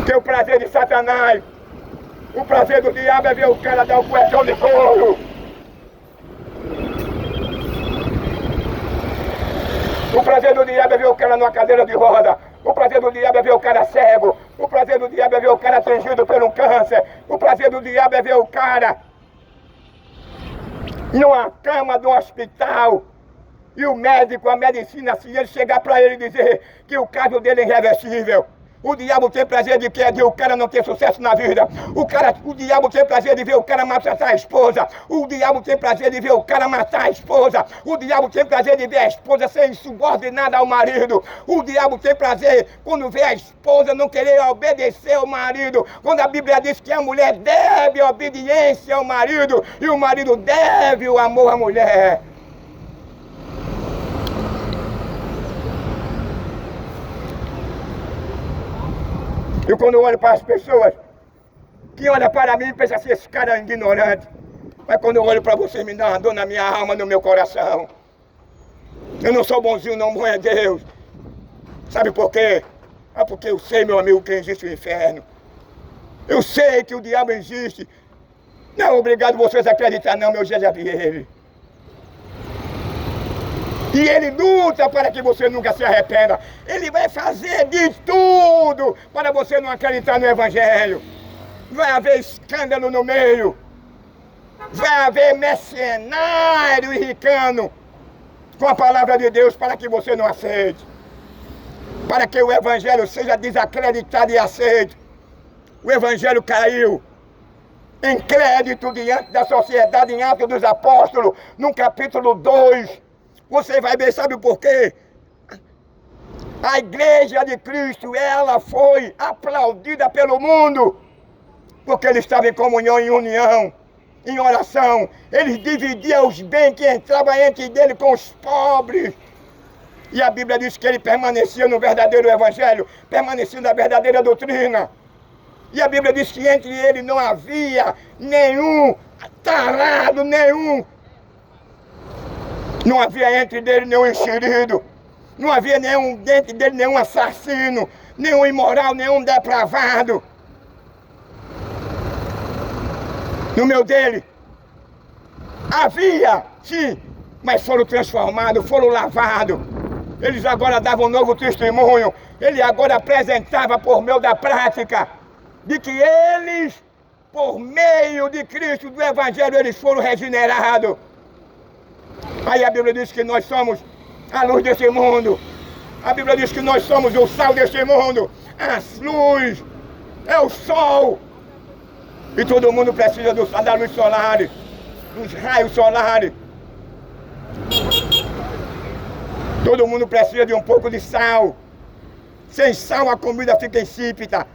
Que o prazer de Satanás, o prazer do diabo é ver o cara dar um cuecão de couro. O prazer do diabo é ver o cara numa cadeira de roda. O prazer do diabo é ver o cara cego. O prazer do diabo é ver o cara atingido por um câncer. O prazer do diabo é ver o cara numa cama de um hospital. E o médico, a medicina, se ele chegar para ele e dizer que o caso dele é irreversível. O diabo tem prazer de que o cara não ter sucesso na vida. O diabo tem prazer de ver o cara maltratar a esposa. O diabo tem prazer de ver o cara matar a esposa. O diabo tem prazer de ver a esposa ser insubordinada ao marido. O diabo tem prazer quando vê a esposa não querer obedecer ao marido. Quando a Bíblia diz que a mulher deve obediência ao marido e o marido deve o amor à mulher. E quando eu olho para as pessoas, que olha para mim e pensa assim, esse cara é ignorante. Mas quando eu olho para você, me dá uma dor na minha alma, no meu coração. Eu não sou bonzinho, não, bom é Deus. Sabe por quê? Porque eu sei, meu amigo, que existe o inferno. Eu sei que o diabo existe. Não é obrigado vocês a acreditar, não, meu Deus, já vi ele. E ele luta para que você nunca se arrependa. Ele vai fazer de tudo para você não acreditar no Evangelho. Vai haver escândalo no meio. Vai haver mercenário irricando com a palavra de Deus para que você não aceite. Para que o Evangelho seja desacreditado e aceito. O Evangelho caiu em crédito diante da sociedade em Atos dos Apóstolos, no capítulo 2. Você vai ver, sabe por quê? A igreja de Cristo, ela foi aplaudida pelo mundo, porque ele estava em comunhão, em união, em oração. Ele dividia os bens que entravam entre dele com os pobres. E a Bíblia diz que ele permanecia no verdadeiro evangelho, permanecia na verdadeira doutrina. E a Bíblia diz que entre ele não havia nenhum tarado, não havia entre dele nenhum enxerido, não havia dentro dele nenhum assassino, nenhum imoral, nenhum depravado. No meio dele havia, sim, mas foram transformados, foram lavados. Eles agora davam um novo testemunho. Ele agora apresentava por meio da prática de que eles, por meio de Cristo, do Evangelho, eles foram regenerados. Aí a Bíblia diz que nós somos a luz desse mundo. A Bíblia diz que nós somos o sal desse mundo. A luz é o sol E todo mundo precisa da luz solar, dos raios solares. Todo mundo precisa de um pouco de sal. Sem sal a comida fica insípida.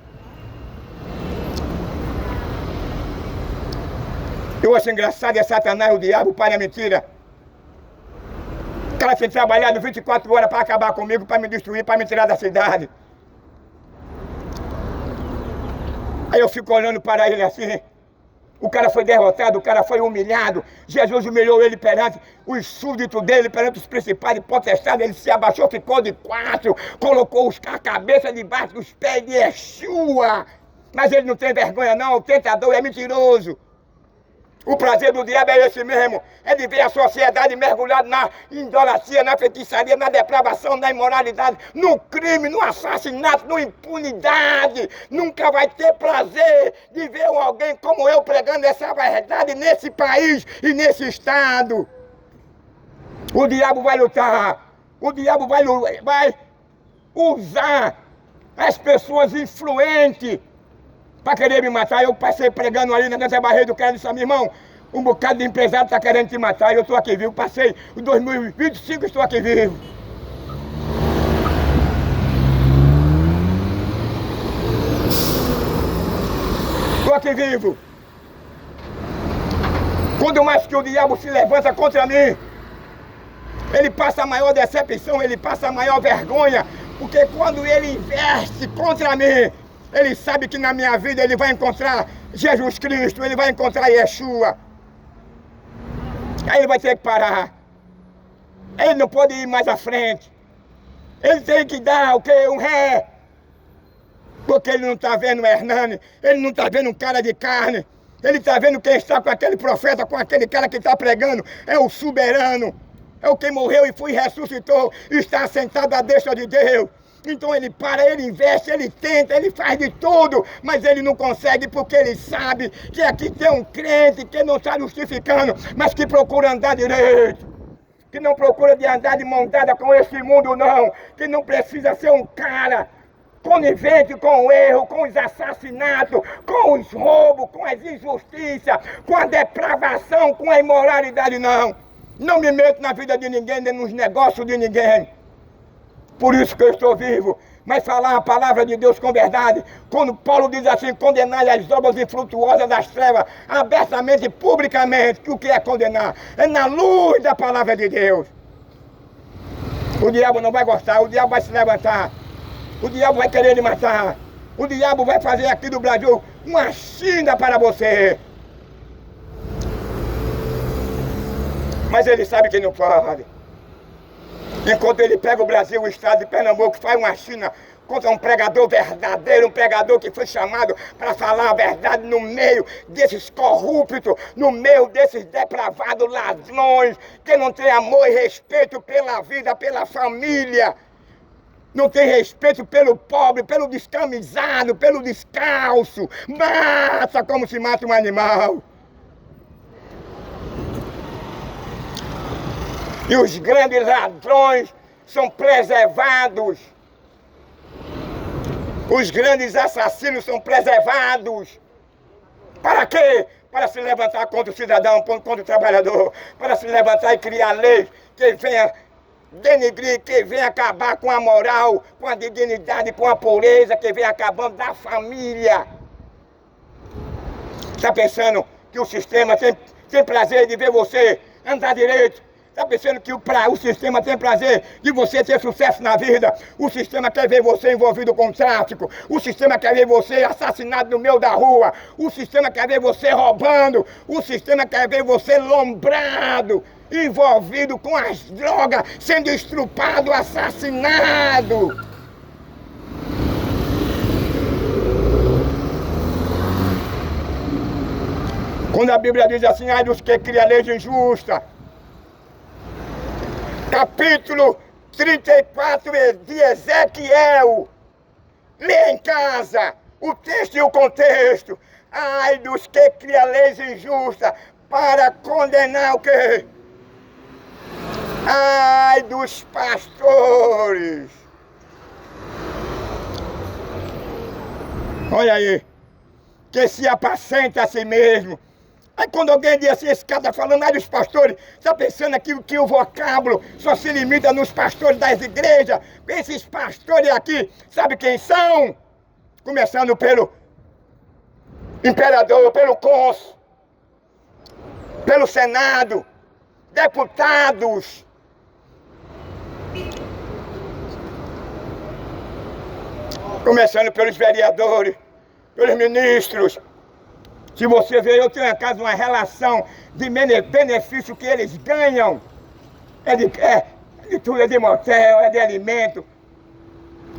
Eu acho engraçado, é Satanás, o diabo, o pai da mentira. O cara tem trabalhado 24 horas para acabar comigo, para me destruir, para me tirar da cidade. Aí eu fico olhando para ele assim. O cara foi derrotado, o cara foi humilhado. Jesus humilhou ele perante os súditos dele, perante os principais e potestades. Ele se abaixou, ficou de quatro, colocou a cabeça debaixo dos pés de Yeshua. Mas ele não tem vergonha não, o tentador é mentiroso. O prazer do diabo é esse mesmo, é de ver a sociedade mergulhada na idolatria, na feitiçaria, na depravação, na imoralidade, no crime, no assassinato, na impunidade. Nunca vai ter prazer de ver alguém como eu pregando essa verdade nesse país e nesse estado. O diabo vai lutar, o diabo vai usar as pessoas influentes para querer me matar. Eu passei pregando ali na Dante Barreiro do Quero, disse, meu irmão, um bocado de empresário está querendo te matar, eu estou aqui vivo. Passei em 2025, estou aqui vivo. Estou aqui vivo. Quando mais que o diabo se levanta contra mim, ele passa a maior decepção, ele passa a maior vergonha, porque quando ele investe contra mim, ele sabe que na minha vida ele vai encontrar Jesus Cristo, ele vai encontrar Yeshua. Aí ele vai ter que parar. Ele não pode ir mais à frente. Ele tem que dar o quê? Um ré. Porque ele não está vendo o Hernani, ele não está vendo um cara de carne. Ele está vendo quem está com aquele profeta, com aquele cara que está pregando. É o soberano. É o que morreu e foi e ressuscitou. Está sentado à destra de Deus. Então ele para, ele investe, ele tenta, ele faz de tudo, mas ele não consegue porque ele sabe que aqui tem um crente que não está justificando, mas que procura andar direito, que não procura de andar de mão dada com esse mundo não, que não precisa ser um cara conivente com o erro, com os assassinatos, com os roubos, com as injustiças, com a depravação, com a imoralidade não. Não me meto na vida de ninguém, nem nos negócios de ninguém. Por isso que eu estou vivo, mas falar a palavra de Deus com verdade, quando Paulo diz assim, condenar as obras infrutuosas das trevas, abertamente, publicamente, que o que é condenar? É na luz da palavra de Deus. O diabo não vai gostar, o diabo vai se levantar, o diabo vai querer lhe matar, o diabo vai fazer aqui do Brasil uma China para você. Mas ele sabe que não pode. Enquanto ele pega o Brasil, o estado de Pernambuco, faz uma China contra um pregador verdadeiro, um pregador que foi chamado para falar a verdade no meio desses corruptos, no meio desses depravados ladrões, que não tem amor e respeito pela vida, pela família, não tem respeito pelo pobre, pelo descamisado, pelo descalço, mata como se mata um animal. E os grandes ladrões são preservados. Os grandes assassinos são preservados. Para quê? Para se levantar contra o cidadão, contra o trabalhador. Para se levantar e criar leis que venha denegrir, que venha acabar com a moral, com a dignidade, com a pureza, que venha acabando da família. Está pensando que o sistema tem prazer de ver você andar direito? Está pensando que o sistema tem prazer de você ter sucesso na vida? O sistema quer ver você envolvido com tráfico. O sistema quer ver você assassinado no meio da rua. O sistema quer ver você roubando. O sistema quer ver você lombrado, envolvido com as drogas, sendo estrupado, assassinado. Quando a Bíblia diz assim, ai dos que criam leis injustas, capítulo 34 de Ezequiel. Lê em casa o texto e o contexto. Ai dos que criam leis injustas para condenar o quê? Ai dos pastores. Olha aí. que se apacenta a si mesmo. Aí quando alguém diz assim, esse cara está falando aí dos pastores, está pensando aqui que o vocábulo só se limita nos pastores das igrejas. Esses pastores aqui, sabe quem são? Começando pelo imperador, pelo cônsul, pelo Senado, deputados. Começando pelos vereadores, pelos ministros. Se você ver, eu tenho em casa uma relação de benefício que eles ganham. É de tudo, é de motel, é de alimento.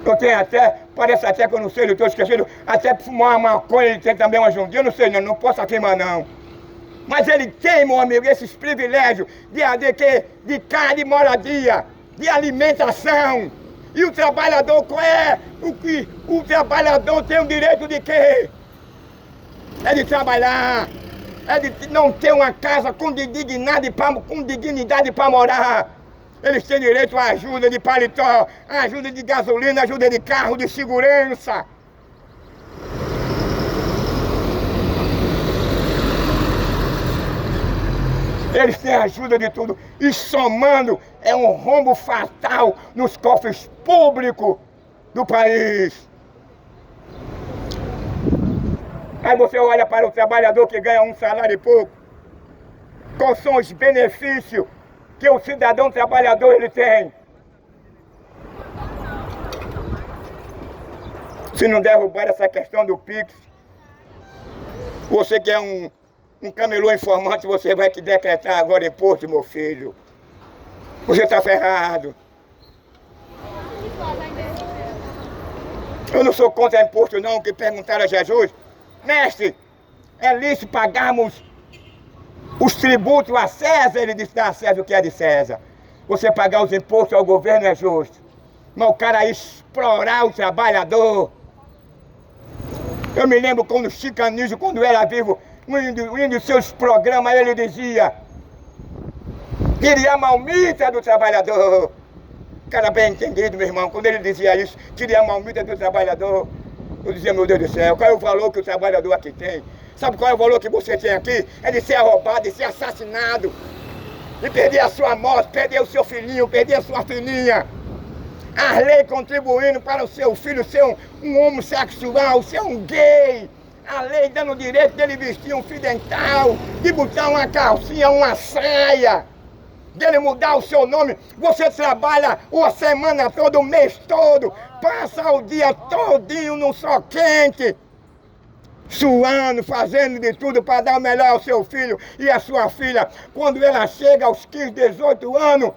Eu tenho até, parece até que eu não sei, eu estou esquecendo, até para fumar uma maconha ele tem também uma jundia, eu não sei, não posso afirmar não. Mas ele tem, meu amigo, esses privilégios de casa, de moradia, de alimentação. E o trabalhador, qual é? O trabalhador tem o direito de quê? É de trabalhar, é de não ter uma casa com dignidade para morar. Eles têm direito à ajuda de paletó, à ajuda de gasolina, ajuda de carro, de segurança. Eles têm ajuda de tudo. E somando, é um rombo fatal nos cofres públicos do país. Aí você olha para o trabalhador que ganha um salário e pouco. Quais são os benefícios que o cidadão trabalhador ele tem? Se não derrubar essa questão do Pix, você que é um camelô informante, você vai te decretar agora imposto, meu filho. Você está ferrado. Eu não sou contra imposto não, que perguntaram a Jesus. Mestre, é lícito pagarmos os tributos a César? Ele disse, dá a César o que é de César. Você pagar os impostos ao governo é justo. Mas o cara explorar o trabalhador. Eu me lembro quando o Chico Anísio, quando era vivo, um dos seus programas, ele dizia, queria a malmita do trabalhador. Cara bem entendido, meu irmão, quando ele dizia isso, queria a malmita do trabalhador. Eu dizia, meu Deus do céu, qual é o valor que o trabalhador aqui tem? Sabe qual é o valor que você tem aqui? É de ser roubado, de ser assassinado, de perder a sua morte, perder o seu filhinho, perder a sua filhinha. As leis contribuindo para o seu filho ser um homossexual, ser um gay. A lei dando o direito dele vestir um fio dental, de botar uma calcinha, uma saia, dele mudar o seu nome. Você trabalha a semana toda, o mês todo, passa o dia todinho no sol quente, suando, fazendo de tudo para dar o melhor ao seu filho e à sua filha. Quando ela chega aos 15, 18 anos,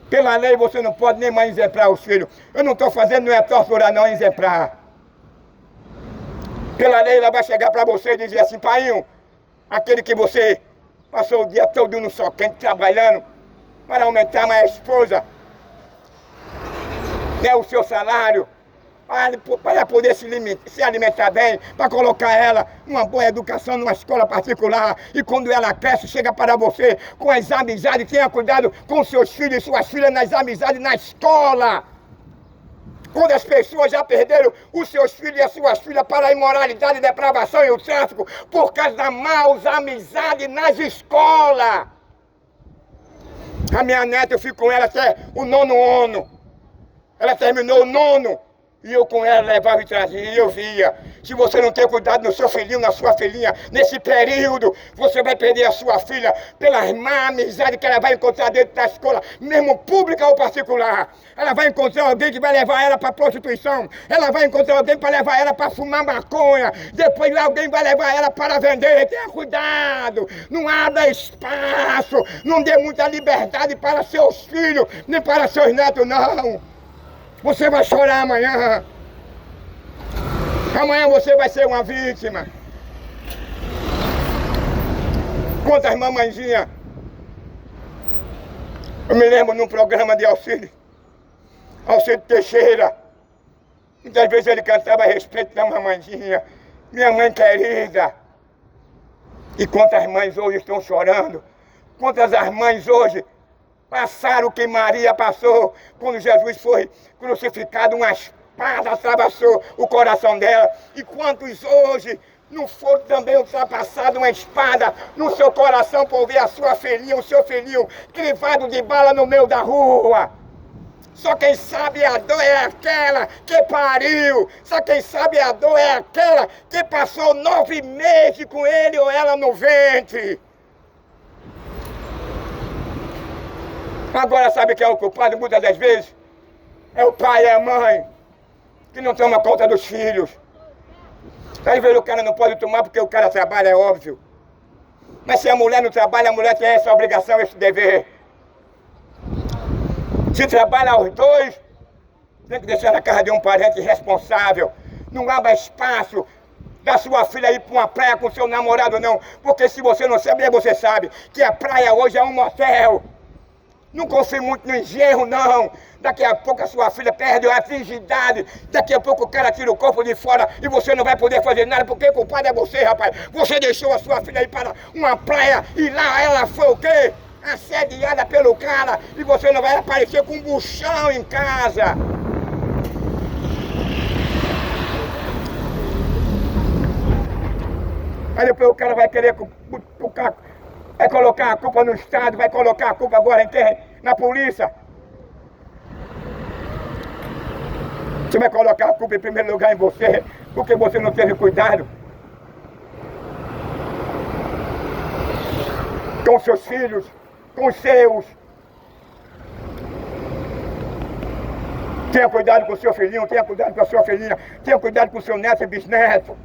pela lei você não pode nem mais exemplar os filhos. Eu não estou fazendo, não é torturar não, é exemplar. Pela lei ela vai chegar para você e dizer assim, painho, aquele que você passou o dia todo no sol quente trabalhando para aumentar mais a esposa, né, o seu salário, para poder se alimentar bem, para colocar ela numa boa educação numa escola particular. E quando ela cresce, chega para você com as amizades, tenha cuidado com seus filhos e suas filhas nas amizades na escola. Quando as pessoas já perderam os seus filhos e as suas filhas para a imoralidade, depravação e o tráfico, por causa das maus amizades nas escolas. A minha neta, eu fico com ela até o 9º ano. Ela terminou o 9º. E eu com ela levava e trazia, e eu via. Se você não ter cuidado no seu filhinho, na sua filhinha, nesse período, você vai perder a sua filha pelas má amizades que ela vai encontrar dentro da escola, mesmo pública ou particular. Ela vai encontrar alguém que vai levar ela para prostituição. Ela vai encontrar alguém para levar ela para fumar maconha. Depois alguém vai levar ela para vender. Tenha cuidado, não abra espaço, não dê muita liberdade para seus filhos, nem para seus netos, não. Você vai chorar amanhã. Amanhã você vai ser uma vítima. Quantas mamãezinhas. Eu me lembro num programa de Alcide Teixeira. Muitas vezes ele cantava a respeito da mamãezinha. Minha mãe querida. E quantas mães hoje estão chorando. Quantas as mães hoje passaram o que Maria passou quando Jesus foi crucificado, uma espada atravessou o coração dela. E quantos hoje não for também ultrapassada uma espada no seu coração por ver a sua filhinha, o seu filhinho crivado de bala no meio da rua. Só quem sabe a dor é aquela que pariu. Só quem sabe a dor é aquela que passou 9 meses com ele ou ela no ventre. Agora sabe quem é o culpado muitas das vezes? É o pai e a mãe, que não tomam conta dos filhos. Às vezes o cara não pode tomar porque o cara trabalha, é óbvio. Mas se a mulher não trabalha, a mulher tem essa obrigação, esse dever. Se trabalha os dois, tem que deixar na casa de um parente responsável. Não abra espaço da sua filha ir para uma praia com seu namorado, não. Porque se você não sabe, você sabe que a praia hoje é um motel. Não confie muito no engenho, não. Daqui a pouco a sua filha perde a virgindade. Daqui a pouco o cara tira o corpo de fora e você não vai poder fazer nada, porque o culpado é você, rapaz. Você deixou a sua filha ir para uma praia e lá ela foi o quê? Assediada pelo cara, e você não vai aparecer com um buchão em casa. Aí depois o cara vai querer vai colocar a culpa no Estado, vai colocar a culpa agora em quem? Na polícia. Você vai colocar a culpa em primeiro lugar em você, porque você não teve cuidado com os seus filhos, com os seus. Tenha cuidado com o seu filhinho, tenha cuidado com a sua filhinha, tenha cuidado com o seu neto e bisneto.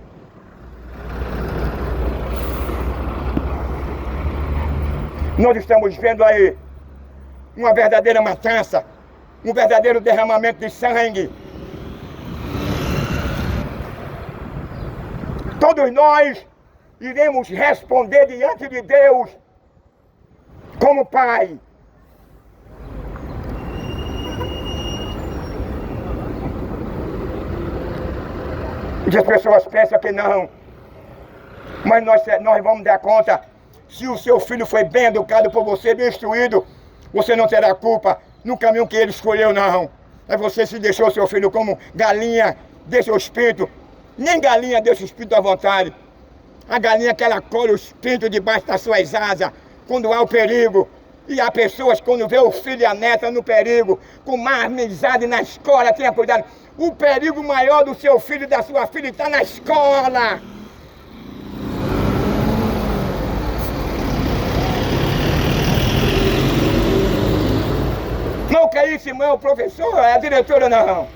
Nós estamos vendo aí uma verdadeira matança, um verdadeiro derramamento de sangue. Todos nós iremos responder diante de Deus como pai. E as pessoas pensam que não, mas nós vamos dar conta. Se o seu filho foi bem educado por você, bem instruído, você não terá culpa no caminho que ele escolheu, não. Aí você se deixou seu filho como galinha, deixa o espírito. Nem galinha deixa o espírito à vontade. A galinha que ela colhe o espírito debaixo das suas asas, quando há o perigo. E há pessoas quando vê o filho e a neta no perigo, com má amizade na escola, tenha cuidado. O perigo maior do seu filho e da sua filha está na escola. Não que isso, irmão, é o professor, é a diretora, não.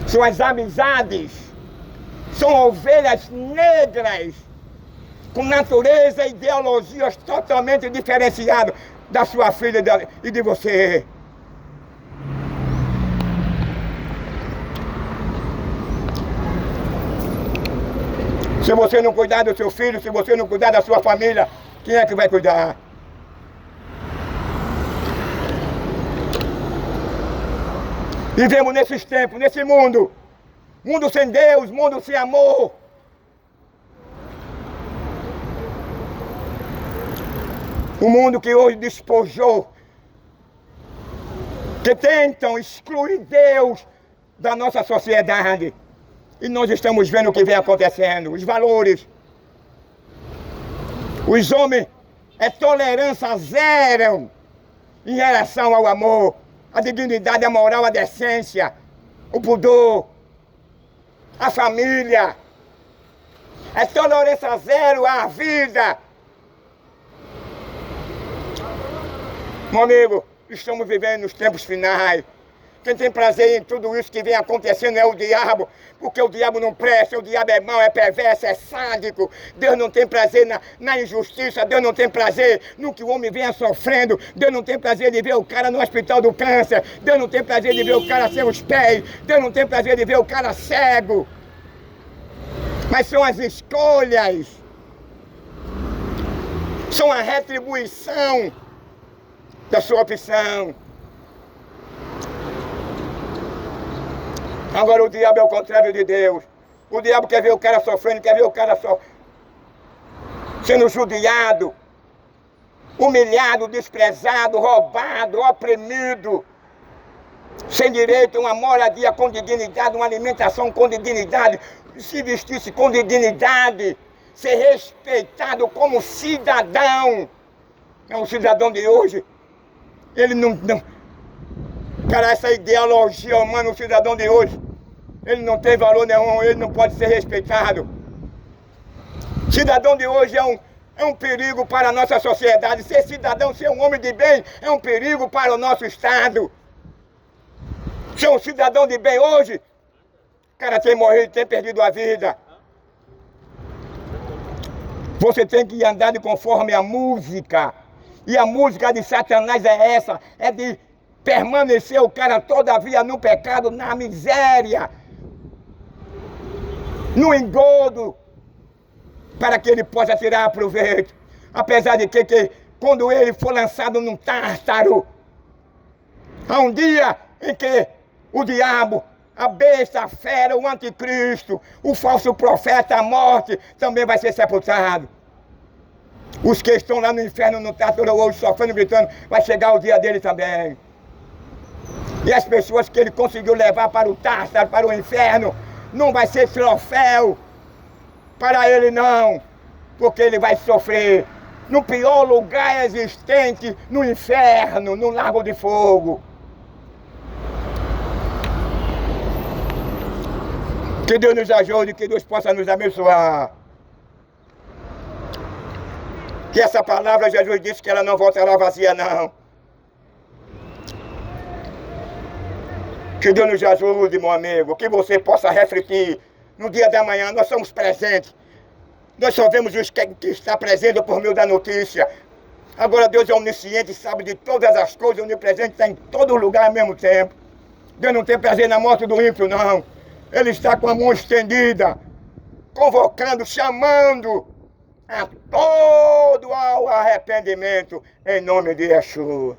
São as amizades. São ovelhas negras, com natureza e ideologias totalmente diferenciadas da sua filha e de você. Se você não cuidar do seu filho, se você não cuidar da sua família, quem é que vai cuidar? Vivemos nesses tempos, nesse mundo. Mundo sem Deus, mundo sem amor. O mundo que hoje despojou, que tentam excluir Deus da nossa sociedade. E nós estamos vendo o que vem acontecendo, os valores. Os homens é tolerância zero em relação ao amor, a dignidade, a moral, a decência, o pudor, a família. É tolerância zero à vida. Meu amigo, estamos vivendo nos tempos finais. Quem tem prazer em tudo isso que vem acontecendo é o diabo, porque o diabo não presta, o diabo é mau, é perverso, é sádico. Deus não tem prazer na injustiça, Deus não tem prazer no que o homem venha sofrendo, Deus não tem prazer de ver o cara no hospital do câncer, Deus não tem prazer de ver o cara sem os pés, Deus não tem prazer de ver o cara cego. Mas são as escolhas, são a retribuição da sua opção. Agora o diabo é o contrário de Deus. O diabo quer ver o cara sofrendo, quer ver o cara sendo judiado, humilhado, desprezado, roubado, oprimido, sem direito a uma moradia com dignidade, uma alimentação com dignidade. se vestisse com dignidade, ser respeitado como cidadão. É um cidadão de hoje. Ele não... Cara, essa ideologia humana, o cidadão de hoje, ele não tem valor nenhum, ele não pode ser respeitado. Cidadão de hoje é um perigo para a nossa sociedade. Ser cidadão, ser um homem de bem, é um perigo para o nosso Estado. Ser um cidadão de bem hoje, o cara tem morrido, tem perdido a vida. Você tem que andar de conforme a música. E a música de Satanás é essa, é de permanecer o cara todavia no pecado, na miséria, no engodo, para que ele possa tirar proveito. Apesar de que quando ele for lançado num tártaro, há um dia em que o diabo, a besta, a fera, o anticristo, o falso profeta, a morte, também vai ser sepultado. Os que estão lá no inferno, no tártaro hoje, sofrendo, gritando, vai chegar o dia dele também. E as pessoas que ele conseguiu levar para o tártaro, para o inferno, não vai ser troféu para ele não, porque ele vai sofrer no pior lugar existente, no inferno, no lago de fogo. Que Deus nos ajude, que Deus possa nos abençoar. Que essa palavra, Jesus disse que ela não voltará vazia, não. Que Deus nos ajude, meu amigo, que você possa refletir. No dia da manhã nós somos presentes. Nós só vemos os que está presente por meio da notícia. Agora Deus é onisciente, sabe de todas as coisas, onipresente, está em todo lugar ao mesmo tempo. Deus não tem prazer na morte do ímpio, não. Ele está com a mão estendida, convocando, chamando a todo ao arrependimento, em nome de Yeshua.